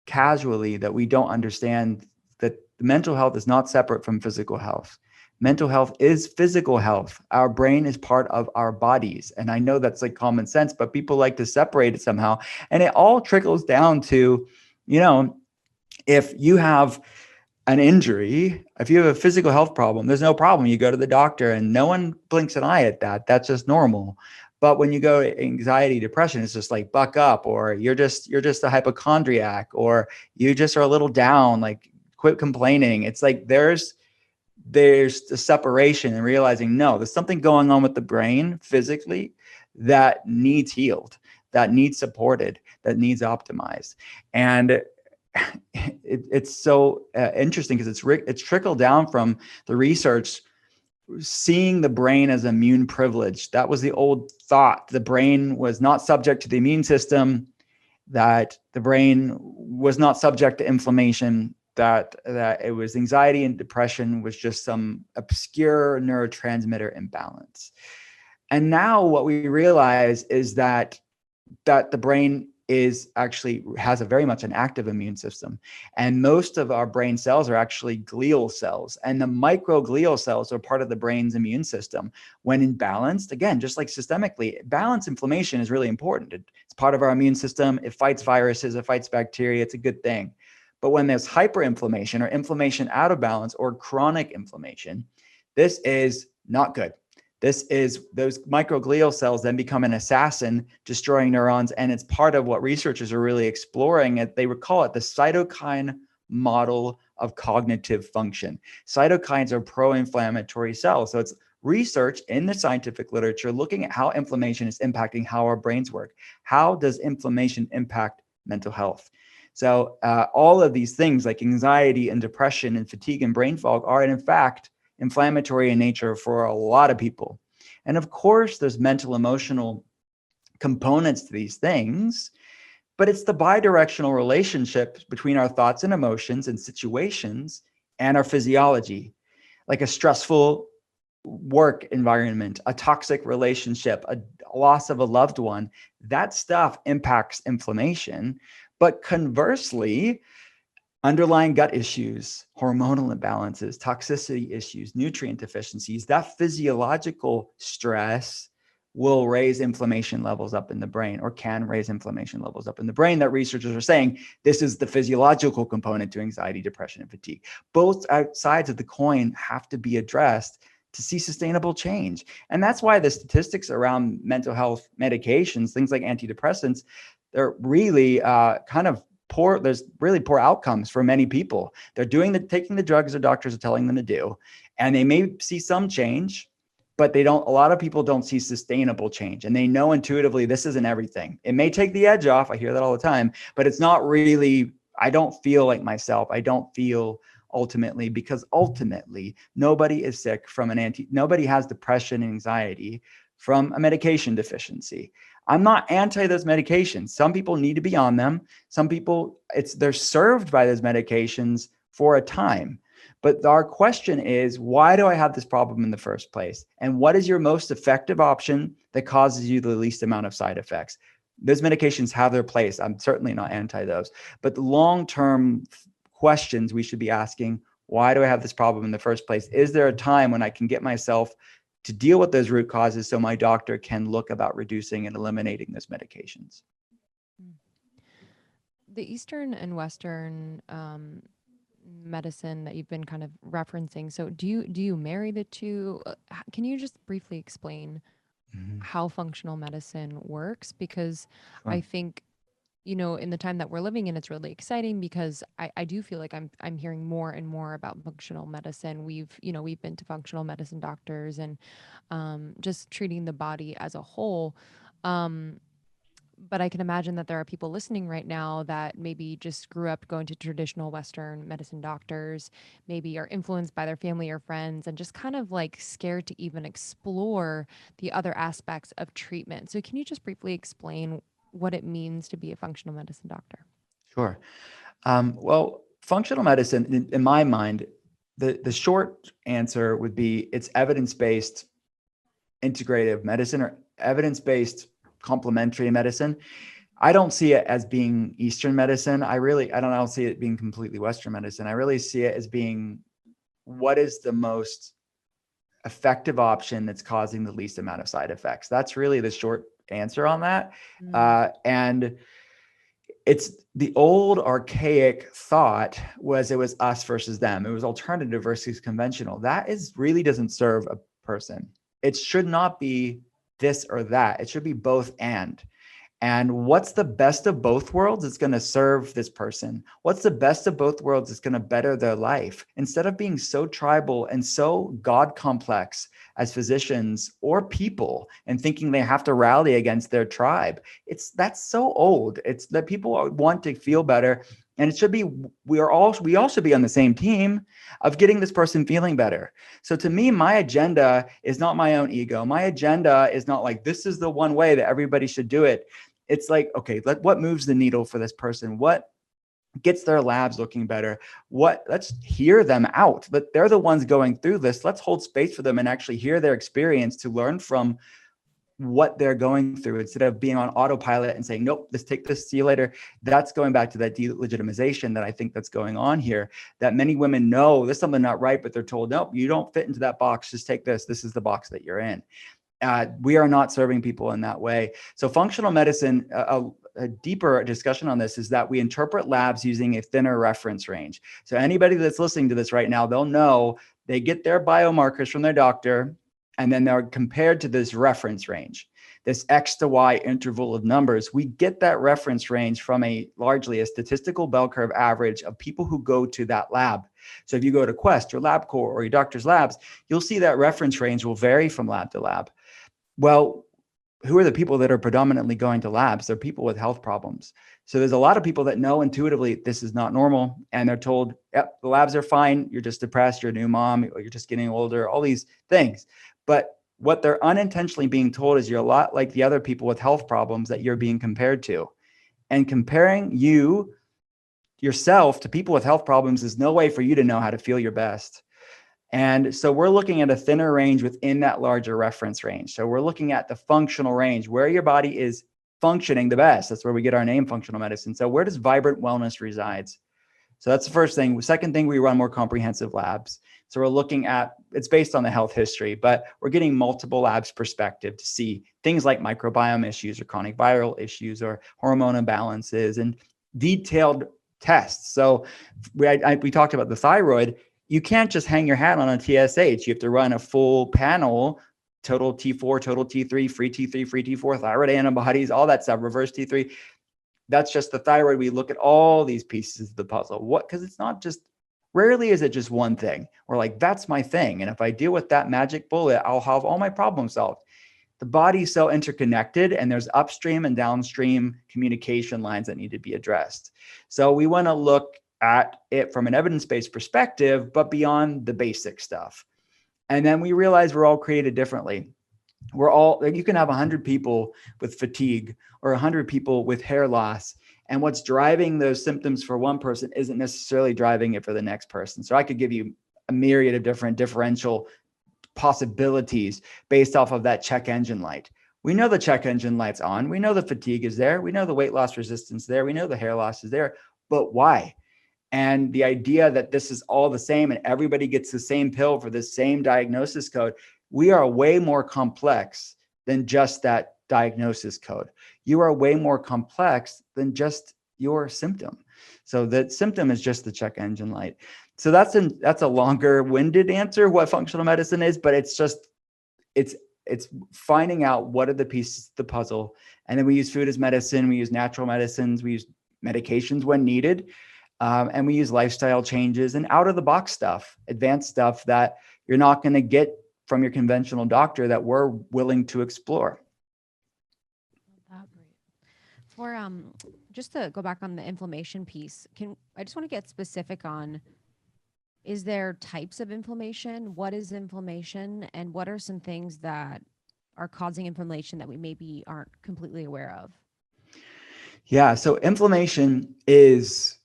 Speaker 3: casually that we don't understand that mental health is not separate from physical health. Mental health is physical health. Our brain is part of our bodies. And I know that's like common sense, but people like to separate it somehow. And it all trickles down to, if you have an injury, if you have a physical health problem, there's no problem. You go to the doctor and no one blinks an eye at that. That's just normal. But when you go to anxiety, depression, it's just like buck up, or you're just a hypochondriac, or you just are a little down, like quit complaining. It's like there's the separation and realizing, no, there's something going on with the brain physically that needs healed, that needs supported, that needs optimized. And it's so interesting because it's trickled down from the research, seeing the brain as immune privilege. That was the old thought. The brain was not subject to the immune system, that the brain was not subject to inflammation, that it was anxiety and depression was just some obscure neurotransmitter imbalance. And now what we realize is that the brain has a very much an active immune system. And most of our brain cells are actually glial cells. And the microglial cells are part of the brain's immune system. When imbalanced, again, just like systemically, balanced inflammation is really important. It's part of our immune system. It fights viruses, it fights bacteria. It's a good thing. But when there's hyperinflammation or inflammation out of balance or chronic inflammation, this is not good. Those microglial cells then become an assassin, destroying neurons. And it's part of what researchers are really exploring. They would call it the cytokine model of cognitive function. Cytokines are pro-inflammatory cells. So it's research in the scientific literature looking at how inflammation is impacting how our brains work. How does inflammation impact mental health? So all of these things like anxiety and depression and fatigue and brain fog are in fact inflammatory in nature for a lot of people. And of course, there's mental, emotional components to these things, but it's the bidirectional relationship between our thoughts and emotions and situations and our physiology, like a stressful work environment, a toxic relationship, a loss of a loved one. That stuff impacts inflammation. But conversely, underlying gut issues, hormonal imbalances, toxicity issues, nutrient deficiencies, that physiological stress will raise inflammation levels up in the brain, or can raise inflammation levels up in the brain, that researchers are saying this is the physiological component to anxiety, depression, and fatigue. Both sides of the coin have to be addressed to see sustainable change. And that's why the statistics around mental health medications, things like antidepressants, they're really kind of poor. There's really poor outcomes for many people. They're taking the drugs their doctors are telling them to do, and they may see some change, but a lot of people don't see sustainable change, and they know intuitively this isn't everything. It may take the edge off. I hear that all the time, but it's not really, I don't feel like myself. I don't feel ultimately, because ultimately nobody is sick from nobody has depression and anxiety from a medication deficiency. I'm not anti those medications. Some people need to be on them. Some people, they're served by those medications for a time. But our question is, why do I have this problem in the first place? And what is your most effective option that causes you the least amount of side effects? Those medications have their place. I'm certainly not anti those. But the long-term questions we should be asking, why do I have this problem in the first place? Is there a time when I can get myself to deal with those root causes so my doctor can look about reducing and eliminating those medications?
Speaker 2: The Eastern and Western medicine that you've been kind of referencing. So do you marry the two? Can you just briefly explain how functional medicine works? Because I think, in the time that we're living in, it's really exciting because I do feel like I'm hearing more and more about functional medicine. We've been to functional medicine doctors and just treating the body as a whole. But I can imagine that there are people listening right now that maybe just grew up going to traditional Western medicine doctors, maybe are influenced by their family or friends, and just kind of like scared to even explore the other aspects of treatment. So can you just briefly explain what it means to be a functional medicine doctor?
Speaker 3: Sure. Well, functional medicine, in my mind, the short answer would be it's evidence-based integrative medicine or evidence-based complementary medicine. I don't see it as being Eastern medicine. I don't see it being completely Western medicine. I really see it as being what is the most effective option that's causing the least amount of side effects. That's really the short answer on that. And it's the old archaic thought was it was us versus them. It was alternative versus conventional. That really doesn't serve a person. It should not be this or that. It should be both and. And what's the best of both worlds is going to serve this person? What's the best of both worlds is going to better their life? Instead of being so tribal and so God complex as physicians or people and thinking they have to rally against their tribe, that's so old. It's that people want to feel better. And it should be, we all should be on the same team of getting this person feeling better. So to me, my agenda is not my own ego. My agenda is not like, this is the one way that everybody should do it. It's like, okay, what moves the needle for this person? What gets their labs looking better? Let's hear them out. But they're the ones going through this. Let's hold space for them and actually hear their experience to learn from what they're going through instead of being on autopilot and saying, nope, let's take this, see you later. That's going back to that delegitimization that I think that's going on here, that many women know there's something not right, but they're told, nope, you don't fit into that box. Just take this. This is the box that you're in. We are not serving people in that way. So functional medicine, a deeper discussion on this is that we interpret labs using a thinner reference range. So anybody that's listening to this right now, they'll know they get their biomarkers from their doctor, and then they're compared to this reference range, this X to Y interval of numbers. We get that reference range from largely a statistical bell curve average of people who go to that lab. So if you go to Quest or LabCorp or your doctor's labs, you'll see that reference range will vary from lab to lab. Well, who are the people that are predominantly going to labs? They're people with health problems. So there's a lot of people that know intuitively this is not normal. And they're told, yep, the labs are fine. You're just depressed. You're a new mom. Or you're just getting older, all these things. But what they're unintentionally being told is you're a lot like the other people with health problems that you're being compared to. And comparing yourself to people with health problems is no way for you to know how to feel your best. And so we're looking at a thinner range within that larger reference range. So we're looking at the functional range, where your body is functioning the best. That's where we get our name, functional medicine. So where does vibrant wellness resides? So that's the first thing. Second thing, we run more comprehensive labs. So we're looking at, it's based on the health history, but we're getting multiple labs perspective to see things like microbiome issues or chronic viral issues or hormone imbalances and detailed tests. So we talked about the thyroid. you can't just hang your hat on a TSH. You have to run a full panel, total T4, total T3, free T3, free T4, thyroid antibodies, all that stuff, reverse T3. That's just the thyroid. We look at all these pieces of the puzzle. Because it's not just, rarely is it just one thing. We're like, that's my thing. And if I deal with that magic bullet, I'll have all my problems solved. The body's so interconnected, and there's upstream and downstream communication lines that need to be addressed. So we want to look at it from an evidence-based perspective, but beyond the basic stuff. And then we realize we're all created differently. You can have 100 people with fatigue or 100 people with hair loss. And what's driving those symptoms for one person isn't necessarily driving it for the next person. So I could give you a myriad of different differential possibilities based off of that check engine light. We know the check engine light's on. We know the fatigue is there. We know the weight loss resistance there. We know the hair loss is there. But why? And the idea that this is all the same and everybody gets the same pill for the same diagnosis code, we are way more complex than just that diagnosis code. You are way more complex than just your symptom. So the symptom is just the check engine light. So that's a longer winded answer what functional medicine is, but it's finding out what are the pieces of the puzzle. And then we use food as medicine. We use natural medicines. We use medications when needed. And we use lifestyle changes and out of the box stuff, advanced stuff that you're not going to get from your conventional doctor that we're willing to explore.
Speaker 1: For just to go back on the inflammation piece, I just want to get specific on, is there types of inflammation? What is inflammation? And what are some things that are causing inflammation that we maybe aren't completely aware of?
Speaker 3: Yeah, so inflammation is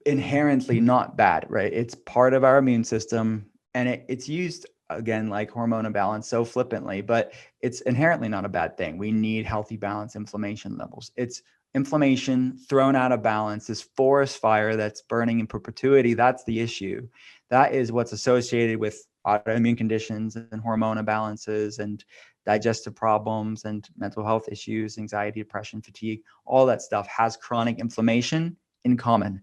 Speaker 3: inherently not bad, right? It's part of our immune system, and it's used, again, like hormone imbalance so flippantly, but it's inherently not a bad thing. We need healthy, balanced inflammation levels. It's inflammation thrown out of balance, this forest fire that's burning in perpetuity. That's the issue. That is what's associated with autoimmune conditions and hormone imbalances and digestive problems and mental health issues, anxiety, depression, fatigue. All that stuff has chronic inflammation in common.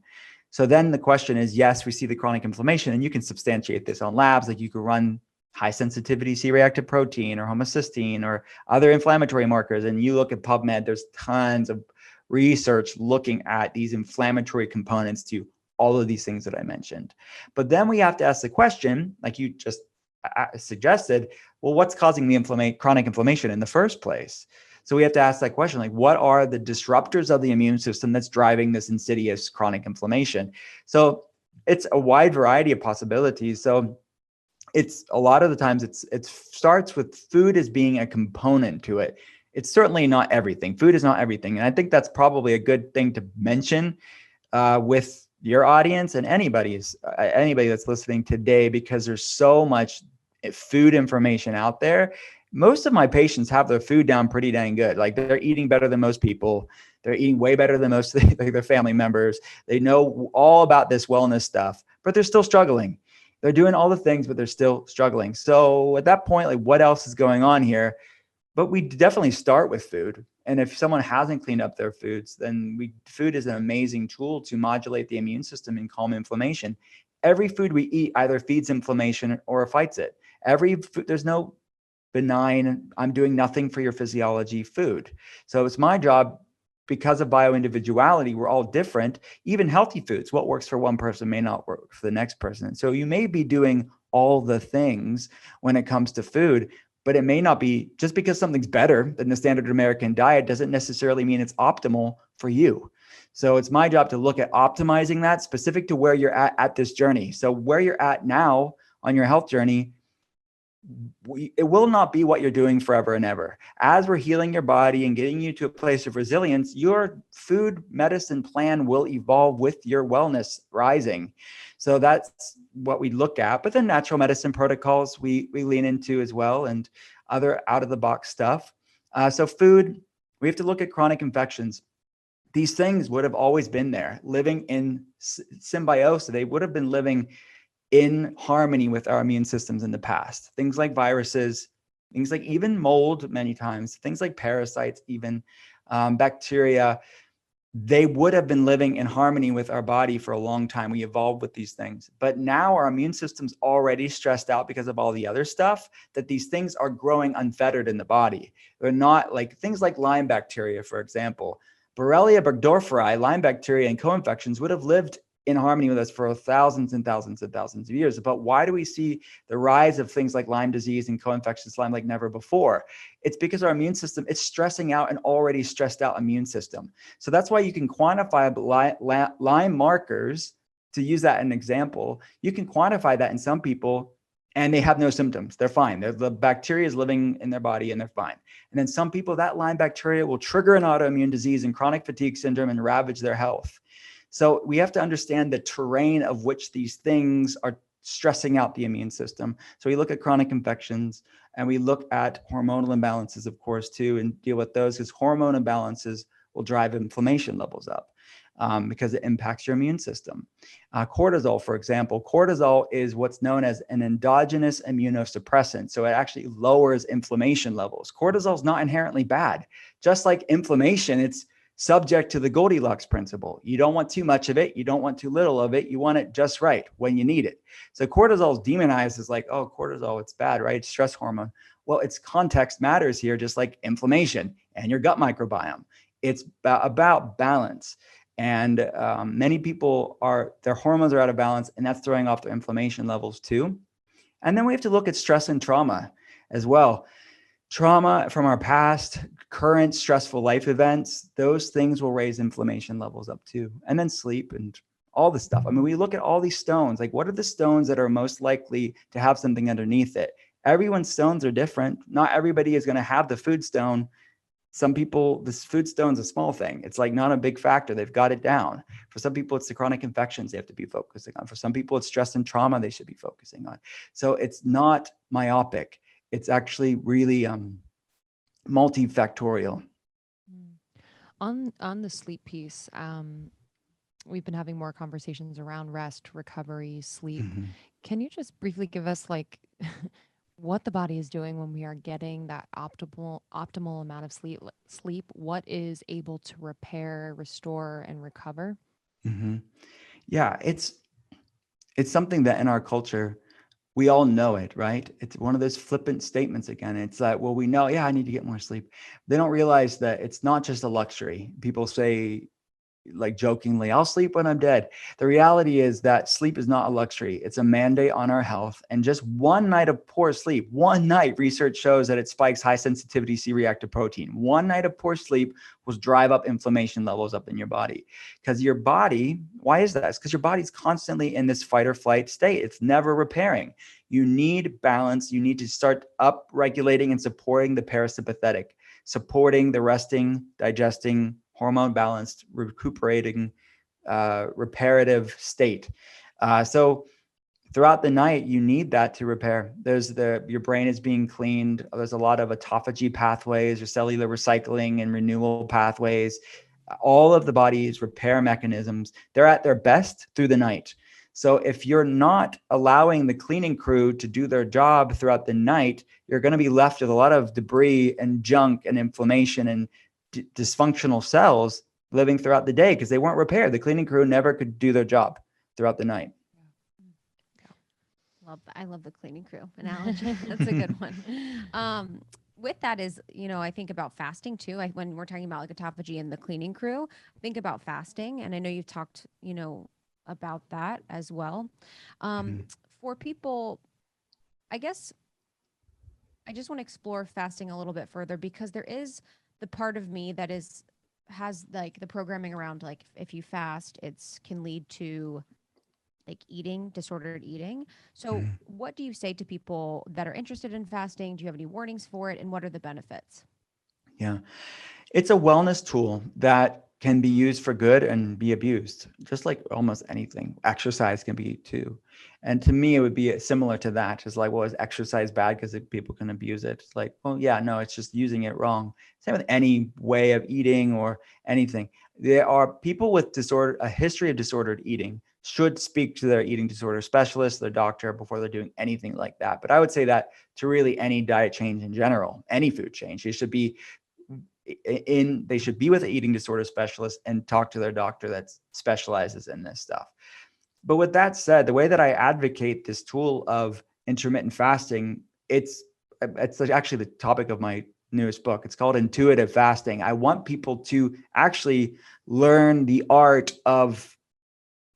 Speaker 3: So then the question is, yes, we see the chronic inflammation, and you can substantiate this on labs. Like you could run high sensitivity C-reactive protein or homocysteine or other inflammatory markers. And you look at PubMed, there's tons of research looking at these inflammatory components to all of these things that I mentioned. But then we have to ask the question, like you just suggested, well, what's causing the chronic inflammation in the first place? So we have to ask that question, like, what are the disruptors of the immune system that's driving this insidious chronic inflammation? So it's a wide variety of possibilities. So it's a lot of the times it starts with food as being a component to it. It's certainly not everything. Food is not everything. And I think that's probably a good thing to mention with your audience and anybody that's listening today, because there's so much food information out there. Most of my patients have their food down pretty dang good. Like they're eating better than most people. They're eating way better than most of their family members. They know all about this wellness stuff, but they're still struggling. They're doing all the things, but they're still struggling. So at that point, like what else is going on here? But we definitely start with food. And if someone hasn't cleaned up their foods, then food is an amazing tool to modulate the immune system and calm inflammation. Every food we eat either feeds inflammation or fights it. There's no benign, I'm doing nothing for your physiology food. So it's my job, because of bioindividuality, we're all different. Even healthy foods, what works for one person may not work for the next person. So you may be doing all the things when it comes to food, but it may not be, just because something's better than the standard American diet doesn't necessarily mean it's optimal for you. So it's my job to look at optimizing that specific to where you're at this journey. So where you're at now on your health journey, it will not be what you're doing forever and ever. As we're healing your body and getting you to a place of resilience, your food medicine plan will evolve with your wellness rising. So that's what we look at. But then natural medicine protocols we lean into as well, and other out of the box stuff. So food, we have to look at chronic infections. These things would have always been there, living in symbiosis. They would have been living in harmony with our immune systems in the past. Things like viruses, things like even mold many times, things like parasites, even bacteria. they would have been living in harmony with our body for a long time. We evolved with these things. But now our immune system's already stressed out because of all the other stuff, that these things are growing unfettered in the body. They're not like things like Lyme bacteria, for example. Borrelia burgdorferi, Lyme bacteria and co-infections would have lived in harmony with us for thousands and thousands and thousands of years. But why do we see the rise of things like Lyme disease and co-infectious Lyme like never before? It's because our immune system is stressing out an already stressed out immune system. So that's why you can quantify Lyme markers, to use that as an example. You can quantify that in some people and they have no symptoms. They're fine. The bacteria is living in their body and they're fine. And then some people, that Lyme bacteria will trigger an autoimmune disease and chronic fatigue syndrome and ravage their health. So we have to understand the terrain of which these things are stressing out the immune system. So we look at chronic infections and we look at hormonal imbalances, of course, too, and deal with those, because hormone imbalances will drive inflammation levels up because it impacts your immune system. Cortisol, for example, cortisol is what's known as an endogenous immunosuppressant. So it actually lowers inflammation levels. Cortisol is not inherently bad. Just like inflammation, it's subject to the Goldilocks principle. You don't want too much of it. You don't want too little of it. You want it just right when you need it. So cortisol is demonized as like, oh, cortisol, it's bad, right? It's stress hormone. Well, its context matters here, just like inflammation and your gut microbiome. It's about balance. And many people their hormones are out of balance, and that's throwing off their inflammation levels too. And then we have to look at stress and trauma as well. Trauma from our past, current stressful life events, those things will raise inflammation levels up too. And then sleep and all the stuff. I mean, we look at all these stones, like what are the stones that are most likely to have something underneath it? Everyone's stones are different. Not everybody is going to have the food stone. Some people, this food stone's a small thing. It's like not a big factor. They've got it down. For some people, it's the chronic infections they have to be focusing on. For some people, it's stress and trauma they should be focusing on. So it's not myopic. It's actually really multifactorial.
Speaker 2: On the sleep piece, we've been having more conversations around rest, recovery, sleep.
Speaker 3: Mm-hmm.
Speaker 2: Can you just briefly give us like what the body is doing when we are getting that optimal amount of sleep? What is able to repair, restore, and recover?
Speaker 3: Mm-hmm. Yeah, it's something that in our culture, we all know it, right? It's one of those flippant statements again. It's like, well, we know, yeah, I need to get more sleep. They don't realize that it's not just a luxury. People say, like jokingly, I'll sleep when I'm dead. The reality is that sleep is not a luxury. It's a mandate on our health. And just one night of poor sleep, one night, research shows that it spikes high sensitivity C-reactive protein. One night of poor sleep will drive up inflammation levels up in your body. Because your body, why is that? It's because your body's constantly in this fight or flight state. It's never repairing. You need balance. You need to start up regulating and supporting the parasympathetic, supporting the resting, digesting, hormone balanced, recuperating, reparative state. So throughout the night, you need that to repair. Your brain is being cleaned. There's a lot of autophagy pathways, your cellular recycling and renewal pathways. All of the body's repair mechanisms, they're at their best through the night. So if you're not allowing the cleaning crew to do their job throughout the night, you're going to be left with a lot of debris and junk and inflammation and dysfunctional cells living throughout the day because they weren't repaired. The cleaning crew never could do their job throughout the night.
Speaker 1: I love the cleaning crew analogy. That's a good one. With that is, I think about fasting too. When we're talking about like autophagy and the cleaning crew, think about fasting. And I know you've talked, about that as well. For people, I guess I just want to explore fasting a little bit further because there is the part of me that has like the programming around like if you fast, can lead to like disordered eating. So what do you say to people that are interested in fasting? Do you have any warnings for it? And what are the benefits?
Speaker 3: Yeah, it's a wellness tool that can be used for good and be abused, just like almost anything. Exercise can be too. And to me, it would be similar to that. It's like, well, is exercise bad because people can abuse it? It's like, well, yeah, no, it's just using it wrong. Same with any way of eating or anything. There are people with a history of disordered eating should speak to their eating disorder specialist, their doctor, before they're doing anything like that. But I would say that to really any diet change in general, any food change, it should be they should be with an eating disorder specialist and talk to their doctor that specializes in this stuff. But with that said, the way that I advocate this tool of intermittent fasting, it's actually the topic of my newest book. It's called Intuitive Fasting. I want people to actually learn the art of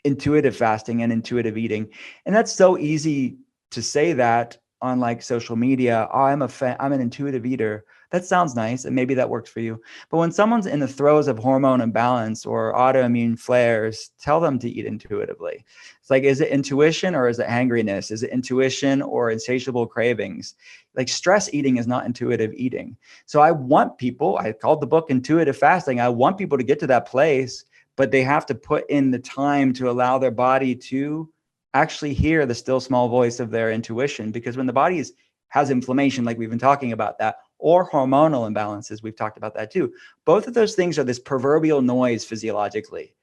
Speaker 3: intuitive fasting and intuitive eating. And that's so easy to say that on like social media. Oh, I'm an intuitive eater. That sounds nice, and maybe that works for you. But when someone's in the throes of hormone imbalance or autoimmune flares, tell them to eat intuitively. It's like, is it intuition or is it hangriness? Is it intuition or insatiable cravings? Like, stress eating is not intuitive eating. So I want people, I called the book Intuitive Fasting. I want people to get to that place, but they have to put in the time to allow their body to actually hear the still small voice of their intuition. Because when the body has inflammation, like we've been talking about that, or hormonal imbalances, we've talked about that too. Both of those things are this proverbial noise physiologically.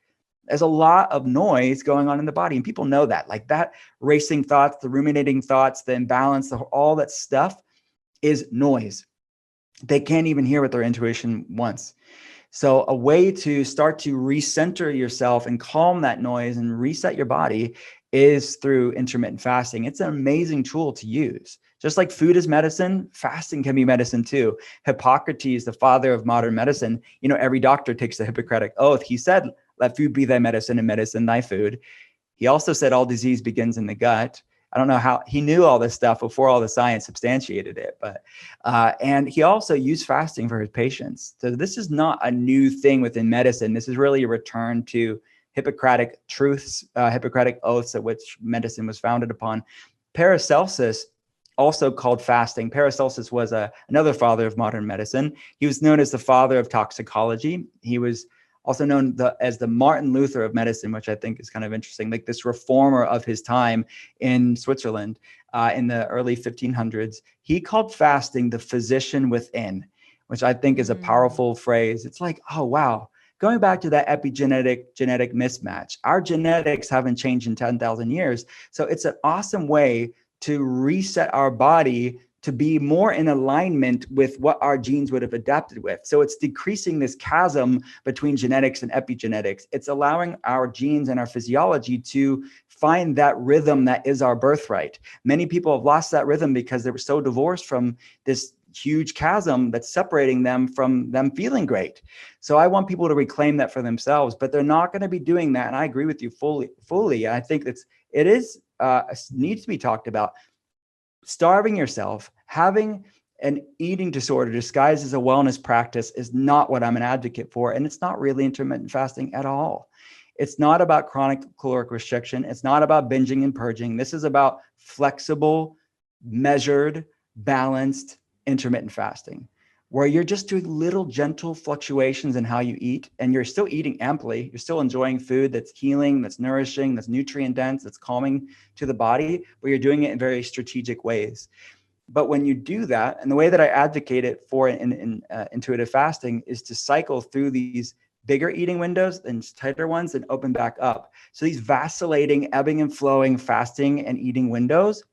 Speaker 3: There's a lot of noise going on in the body, and people know that. Like that racing thoughts, the ruminating thoughts, the imbalance, all that stuff is noise. They can't even hear what their intuition wants. So a way to start to recenter yourself and calm that noise and reset your body is through intermittent fasting. It's an amazing tool to use. Just like food is medicine, fasting can be medicine too. Hippocrates, the father of modern medicine, every doctor takes the Hippocratic oath. He said, let food be thy medicine and medicine thy food. He also said all disease begins in the gut. I don't know how he knew all this stuff before all the science substantiated it, but and he also used fasting for his patients. So this is not a new thing within medicine. This is really a return to Hippocratic truths, Hippocratic oaths at which medicine was founded upon. Paracelsus also called fasting. Paracelsus was another father of modern medicine. He was known as the father of toxicology. He was also known as the Martin Luther of medicine, which I think is kind of interesting, like this reformer of his time in Switzerland in the early 1500s. He called fasting the physician within, which I think is a powerful phrase. It's like, oh, wow. Going back to that genetic mismatch, our genetics haven't changed in 10,000 years. So it's an awesome way to reset our body to be more in alignment with what our genes would have adapted with. So it's decreasing this chasm between genetics and epigenetics. It's allowing our genes and our physiology to find that rhythm that is our birthright. Many people have lost that rhythm because they were so divorced from this huge chasm that's separating them from them feeling great. So I want people to reclaim that for themselves, but they're not going to be doing that. And I agree with you fully. And I think it needs to be talked about. Starving yourself, having an eating disorder disguised as a wellness practice is not what I'm an advocate for. And it's not really intermittent fasting at all. It's not about chronic caloric restriction. It's not about binging and purging. This is about flexible, measured, balanced intermittent fasting, where you're just doing little gentle fluctuations in how you eat, and you're still eating amply. You're still enjoying food that's healing, that's nourishing, that's nutrient dense, that's calming to the body, but you're doing it in very strategic ways. But when you do that, and the way that I advocate it for in intuitive fasting is to cycle through these bigger eating windows and tighter ones and open back up. So these vacillating, ebbing and flowing fasting and eating windows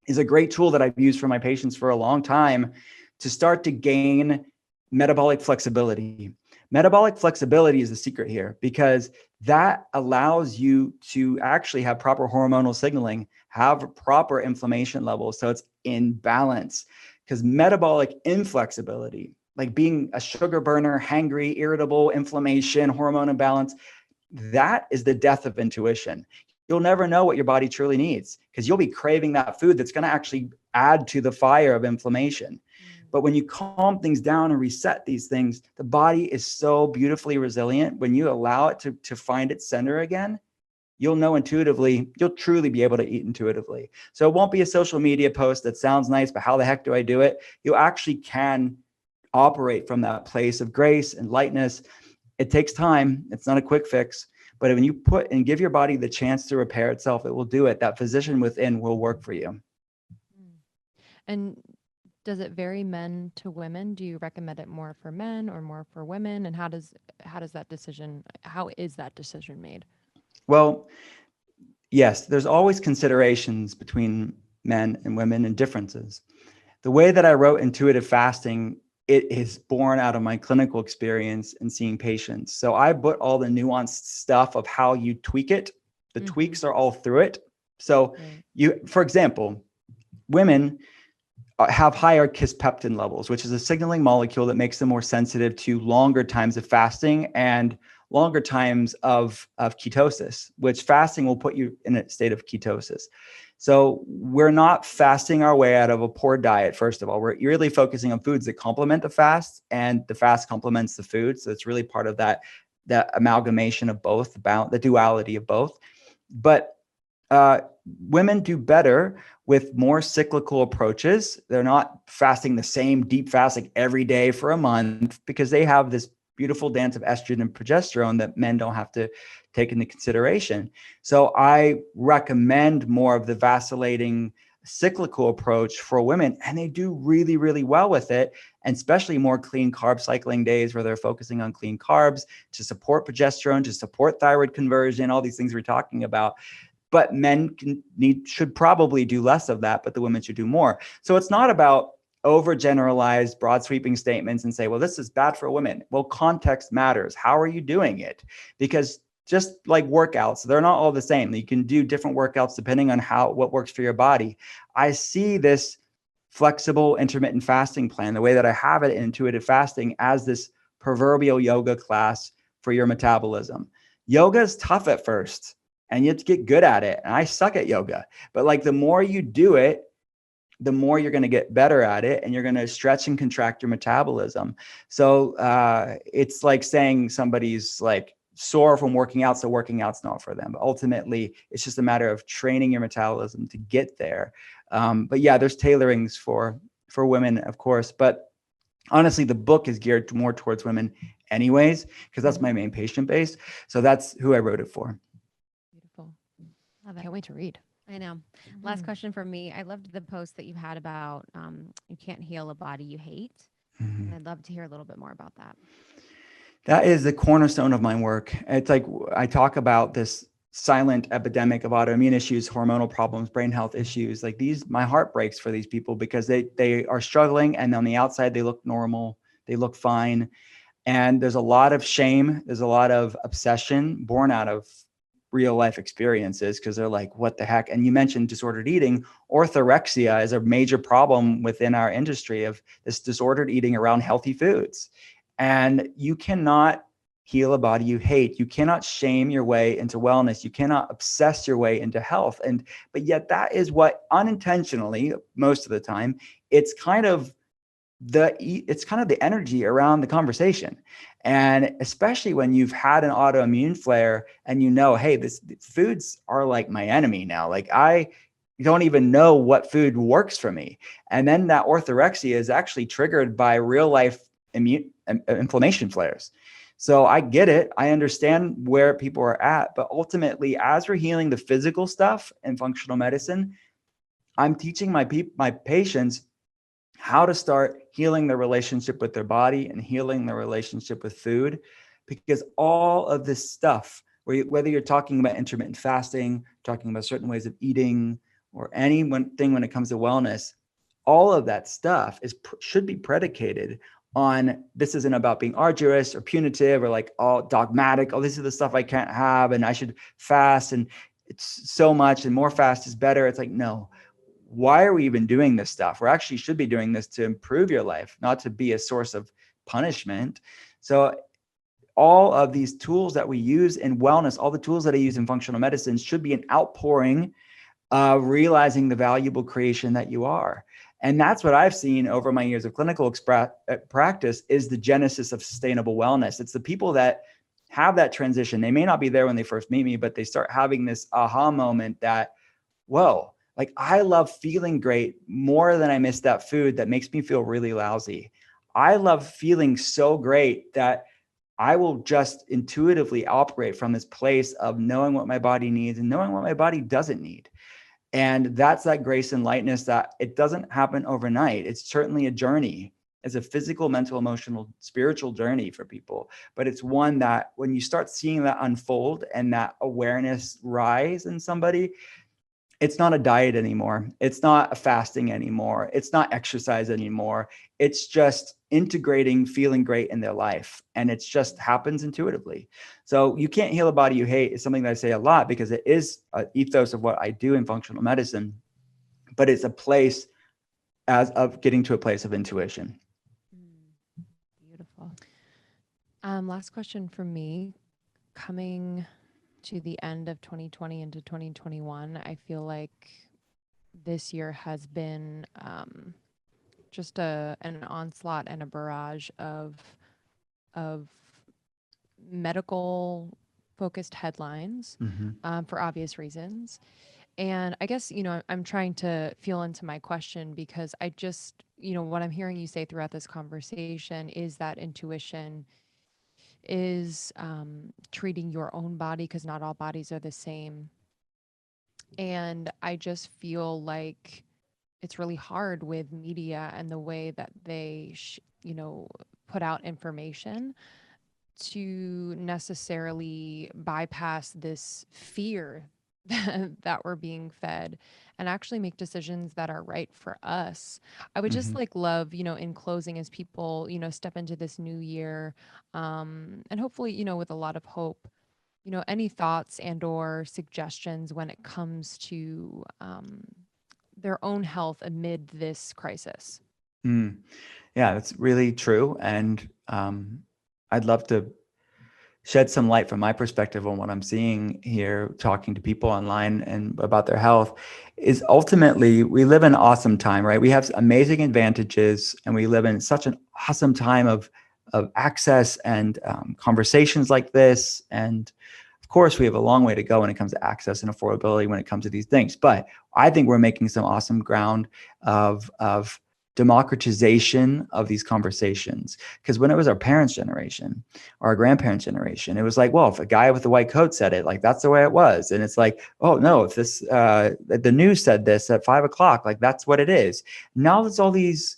Speaker 3: is a great tool that I've used for my patients for a long time to start to gain metabolic flexibility. Metabolic flexibility is the secret here, because that allows you to actually have proper hormonal signaling, have proper inflammation levels, so it's in balance. Because metabolic inflexibility, like being a sugar burner, hangry, irritable, inflammation, hormone imbalance, that is the death of intuition. You'll never know what your body truly needs, because you'll be craving that food that's going to actually add to the fire of inflammation. But when you calm things down and reset these things, the body is so beautifully resilient. When you allow it to find its center again, you'll know intuitively, you'll truly be able to eat intuitively. So it won't be a social media post that sounds nice, but how the heck do I do it? You actually can operate from that place of grace and lightness. It takes time. It's not a quick fix. But when you put and give your body the chance to repair itself, it will do it. That physician within will work for you.
Speaker 2: And does it vary men to women? Do you recommend it more for men or more for women? And how is that decision made?
Speaker 3: Well, yes, there's always considerations between men and women and differences. The way that I wrote intuitive fasting it is born out of my clinical experience and seeing patients. So I put all the nuanced stuff of how you tweak it. The tweaks are all through it. So for example, women have higher kisspeptin levels, which is a signaling molecule that makes them more sensitive to longer times of fasting and longer times of ketosis, which fasting will put you in a state of ketosis. So we're not fasting our way out of a poor diet. First of all, we're really focusing on foods that complement the fast, and the fast complements the food. So it's really part of that amalgamation of both, the duality of both. But women do better with more cyclical approaches. They're not fasting the same deep fast like every day for a month, because they have this beautiful dance of estrogen and progesterone that men don't have to take into consideration. So I recommend more of the vacillating cyclical approach for women, and they do really, really well with it, and especially more clean carb cycling days where they're focusing on clean carbs to support progesterone, to support thyroid conversion, all these things we're talking about. But men should probably do less of that, but the women should do more. So it's not about overgeneralized, broad sweeping statements and say, well, this is bad for women. Well, context matters. How are you doing it? Because just like workouts, they're not all the same. You can do different workouts depending on what works for your body. I see this flexible intermittent fasting plan, the way that I have it in intuitive fasting, as this proverbial yoga class for your metabolism. Yoga is tough at first, and you have to get good at it. And I suck at yoga, but like the more you do it, the more you're going to get better at it, and you're going to stretch and contract your metabolism. So it's like saying somebody's like sore from working out, so working out's not for them. But ultimately, it's just a matter of training your metabolism to get there. But yeah, there's tailorings for women, of course. But honestly, the book is geared more towards women anyways, because that's my main patient base. So that's who I wrote it for.
Speaker 2: Beautiful.
Speaker 1: Love it.
Speaker 2: Can't wait to read.
Speaker 1: I know. Last question from me. I loved the post that you had about you can't heal a body you hate. And I'd love to hear a little bit more about that.
Speaker 3: That is the cornerstone of my work. It's like I talk about this silent epidemic of autoimmune issues, hormonal problems, brain health issues. Like my heart breaks for these people because they are struggling, and on the outside they look normal, they look fine. And there's a lot of shame, there's a lot of obsession born out of real life experiences, because they're like, what the heck? And you mentioned disordered eating. Orthorexia is a major problem within our industry of this disordered eating around healthy foods. And you cannot heal a body you hate. You cannot shame your way into wellness. You cannot obsess your way into health. But yet that is what unintentionally, most of the time, it's kind of the energy around the conversation. And especially when you've had an autoimmune flare and hey, these foods are like my enemy now. Like I don't even know what food works for me. And then that orthorexia is actually triggered by real life inflammation flares. So I get it. I understand where people are at, but ultimately, as we're healing the physical stuff in functional medicine, I'm teaching my patients how to start healing their relationship with their body and healing their relationship with food, because all of this stuff, whether you're talking about intermittent fasting, talking about certain ways of eating, or any one thing when it comes to wellness, all of that stuff should be predicated on, this isn't about being arduous or punitive or like all dogmatic. Oh, this is the stuff I can't have, and I should fast, and it's so much, and more fast is better. It's like, no. Why are we even doing this stuff? We actually should be doing this to improve your life, not to be a source of punishment. So all of these tools that we use in wellness, all the tools that I use in functional medicine, should be an outpouring of realizing the valuable creation that you are. And that's what I've seen over my years of clinical practice, is the genesis of sustainable wellness. It's the people that have that transition. They may not be there when they first meet me, but they start having this aha moment that, whoa, like I love feeling great more than I miss that food that makes me feel really lousy. I love feeling so great that I will just intuitively operate from this place of knowing what my body needs and knowing what my body doesn't need. And that's that grace and lightness that it doesn't happen overnight. It's certainly a journey. It's a physical, mental, emotional, spiritual journey for people. But it's one that when you start seeing that unfold and that awareness rise in somebody, it's not a diet anymore. It's not a fasting anymore. It's not exercise anymore. It's just integrating feeling great in their life. And it just happens intuitively. So you can't heal a body you hate is something that I say a lot because it is an ethos of what I do in functional medicine, but it's a place of getting to a place of intuition.
Speaker 2: Beautiful. Last question from me. Coming to the end of 2020 into 2021, I feel like this year has been just an onslaught and a barrage of medical focused headlines for obvious reasons. And I guess, I'm trying to feel into my question because I just, what I'm hearing you say throughout this conversation is that intuition is treating your own body because not all bodies are the same. And I just feel like it's really hard with media and the way that they, put out information to necessarily bypass this fear that we're being fed and actually make decisions that are right for us. I would just love, in closing, as people, step into this new year, and hopefully, with a lot of hope, any thoughts and or suggestions when it comes to their own health amid this crisis.
Speaker 3: Yeah, that's really true. And I'd love to shed some light from my perspective on what I'm seeing here, talking to people online and about their health, is ultimately we live in an awesome time, right? We have amazing advantages and we live in such an awesome time of access and conversations like this. And of course, we have a long way to go when it comes to access and affordability when it comes to these things. But I think we're making some awesome ground of democratization of these conversations. Because when it was our parents' generation or our grandparents' generation, it was like, well, if a guy with the white coat said it, like that's the way it was. And it's like, oh no, if this the news said this at 5 o'clock, like that's what it is. Now there's all these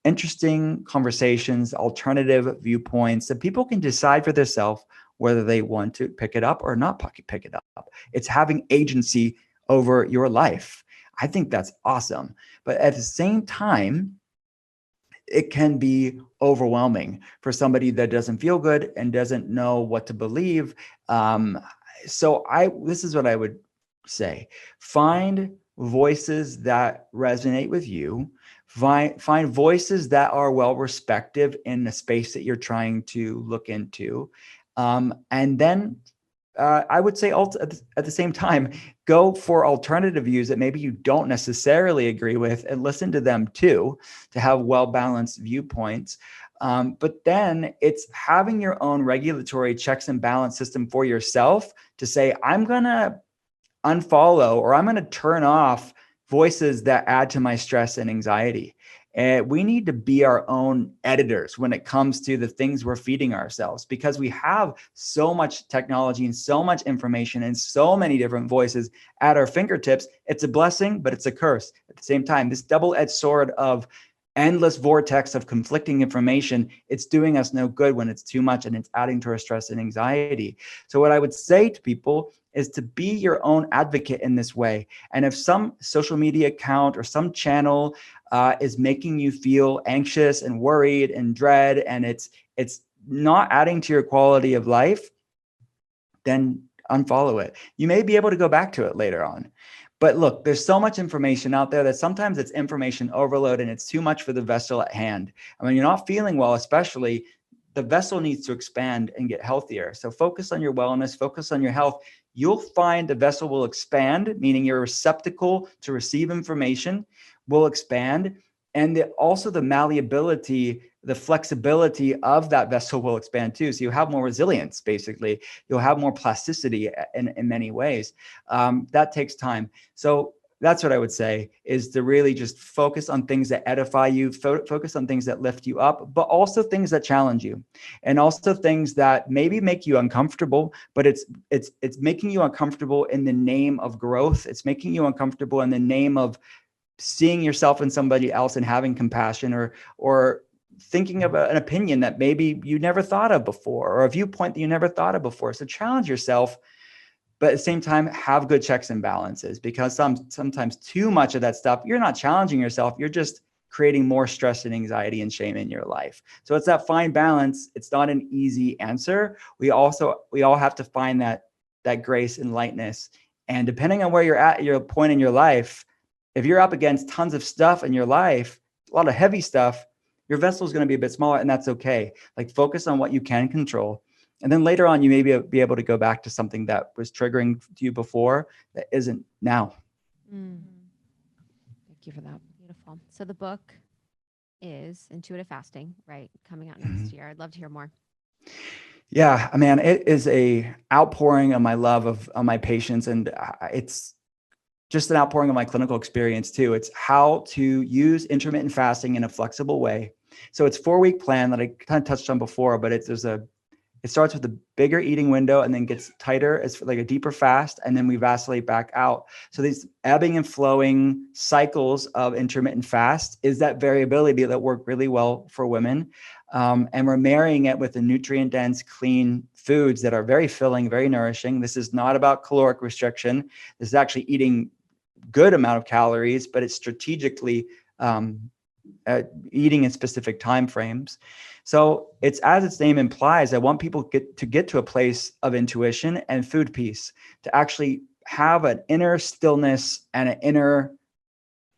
Speaker 3: interesting conversations, alternative viewpoints that people can decide for themselves whether they want to pick it up or not pick it up. It's having agency over your life. I think that's awesome. But at the same time, it can be overwhelming for somebody that doesn't feel good and doesn't know what to believe. So this is what I would say. Find voices that resonate with you. Find voices that are well respected in the space that you're trying to look into. And then I would say at the same time, go for alternative views that maybe you don't necessarily agree with and listen to them too, to have well-balanced viewpoints. But then it's having your own regulatory checks and balance system for yourself to say, I'm going to unfollow or I'm going to turn off voices that add to my stress and anxiety. And we need to be our own editors when it comes to the things we're feeding ourselves, because we have so much technology and so much information and so many different voices at our fingertips. It's a blessing, but it's a curse at the same time. This double-edged sword of endless vortex of conflicting information, it's doing us no good when it's too much and it's adding to our stress and anxiety. So what I would say to people is to be your own advocate in this way. And if some social media account or some channel is making you feel anxious and worried and dread, and it's not adding to your quality of life, then unfollow it. You may be able to go back to it later on. But look, there's so much information out there that sometimes it's information overload and it's too much for the vessel at hand. And when you're not feeling well, especially, the vessel needs to expand and get healthier. So focus on your wellness, focus on your health. You'll find the vessel will expand, meaning your receptacle to receive information will expand. And also the malleability, the flexibility of that vessel will expand too. So you have more resilience, basically. You'll have more plasticity in many ways. That takes time. So that's what I would say, is to really just focus on things that edify you, focus on things that lift you up, but also things that challenge you, and also things that maybe make you uncomfortable, but it's making you uncomfortable in the name of growth. It's making you uncomfortable in the name of seeing yourself in somebody else and having compassion, or thinking of an opinion that maybe you never thought of before, or a viewpoint that you never thought of before. So challenge yourself, but at the same time, have good checks and balances, because sometimes too much of that stuff, you're not challenging yourself. You're just creating more stress and anxiety and shame in your life. So it's that fine balance. It's not an easy answer. We all have to find that grace and lightness. And depending on where you're at your point in your life, if you're up against tons of stuff in your life, a lot of heavy stuff, your vessel is going to be a bit smaller, and that's okay. Like, focus on what you can control. And then later on, you may be able to go back to something that was triggering to you before that isn't now.
Speaker 2: Thank you for that.
Speaker 1: Beautiful. So the book is Intuitive Fasting, right? Coming out next year. I'd love to hear more.
Speaker 3: Yeah, I mean, it is a outpouring of my love of my patients, and it's just an outpouring of my clinical experience too. It's how to use intermittent fasting in a flexible way. So it's 4-week plan that I kind of touched on before, but it starts with a bigger eating window and then gets tighter as like a deeper fast, and then we vacillate back out. So these ebbing and flowing cycles of intermittent fast is that variability that work really well for women. And we're marrying it with the nutrient-dense, clean foods that are very filling, very nourishing. This is not about caloric restriction. This is actually eating good amount of calories, but it's strategically eating in specific time frames. So it's, as its name implies, I want people to get to a place of intuition and food peace, to actually have an inner stillness and an inner,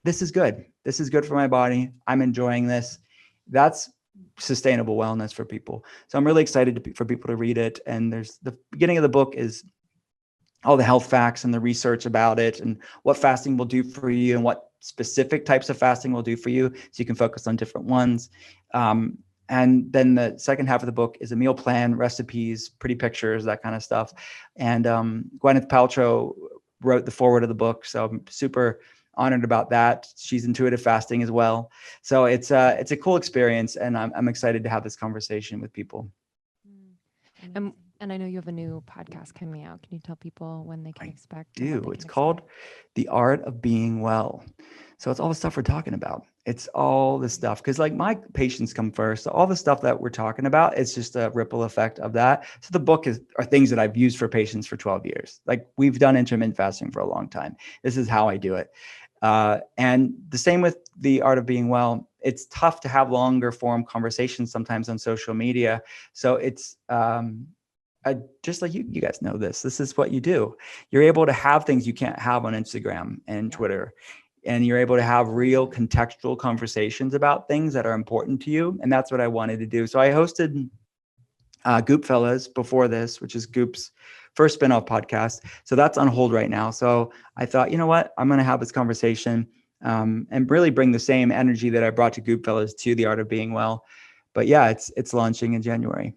Speaker 3: this is good. This is good for my body. I'm enjoying this. That's sustainable wellness for people. So I'm really excited for people to read it. And there's the beginning of the book is all the health facts and the research about it and what fasting will do for you and what specific types of fasting will do for you, so you can focus on different ones. And then the second half of the book is a meal plan, recipes, pretty pictures, that kind of stuff. And Gwyneth Paltrow wrote the foreword of the book, so I'm super honored about that. She's intuitive fasting as well. So it's a cool experience, and I'm excited to have this conversation with people.
Speaker 2: And I know you have a new podcast coming out. Can you tell people when they can expect?
Speaker 3: It's called The Art of Being Well. So it's all the stuff we're talking about. It's all the stuff, because like my patients come first. So all the stuff that we're talking about, it's just a ripple effect of that. So the book are things that I've used for patients for 12 years. Like, we've done intermittent fasting for a long time. This is how I do it. And the same with The Art of Being Well. It's tough to have longer form conversations sometimes on social media. So it's just like you guys know this is what you do. You're able to have things you can't have on Instagram and Twitter, and you're able to have real contextual conversations about things that are important to you. And that's what I wanted to do. So I hosted Goop Fellas before this, which is Goop's first spinoff podcast. So that's on hold right now. So I thought, you know what, I'm going to have this conversation and really bring the same energy that I brought to Goop Fellas to The Art of Being Well. But yeah, it's launching in January.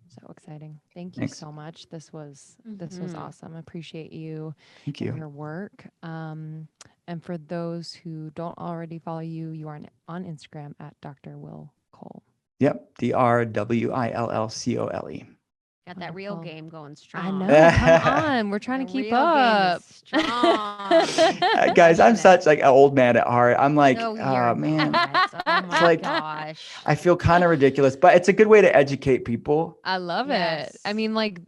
Speaker 2: So exciting. Thank you so much. This was awesome. I appreciate you.
Speaker 3: Thank you.
Speaker 2: And your work. And for those who don't already follow you, you are on Instagram at Dr. Will Cole.
Speaker 3: Yep. DrWillCole.
Speaker 1: Got that real game going strong.
Speaker 2: I know. Come on. We're trying to keep up.
Speaker 3: Guys, I'm such like an old man at heart. I'm like,
Speaker 1: No,
Speaker 3: man.
Speaker 1: Oh my gosh.
Speaker 3: I feel kind of ridiculous, but it's a good way to educate people.
Speaker 2: I love it. I mean, like,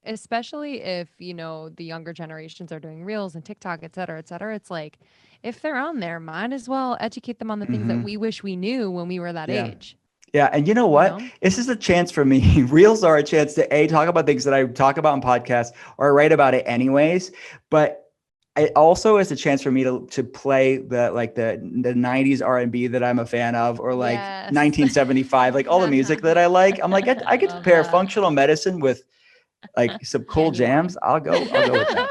Speaker 2: especially if, the younger generations are doing reels and TikTok, et cetera, it's like, if they're on there, might as well educate them on the things that we wish we knew when we were that age.
Speaker 3: Yeah. And you know what? This is a chance for me. Reels are a chance to talk about things that I talk about in podcasts or write about it anyways. But it also is a chance for me to play the 90s R&B that I'm a fan of, or like 1975, like all the music that I like. I'm like, I get to pair functional medicine with like some cool jams. I'll go with that.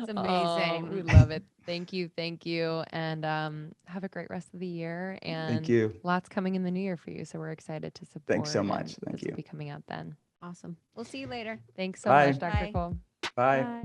Speaker 1: It's amazing.
Speaker 2: We love it. Thank you. And have a great rest of the year. And
Speaker 3: thank you.
Speaker 2: Lots coming in the new year for you. So we're excited to support.
Speaker 3: Thanks so much. Thank you.
Speaker 2: This will be coming out then.
Speaker 1: Awesome. We'll see you later.
Speaker 2: Thanks so much, Dr. Cole.
Speaker 3: Bye.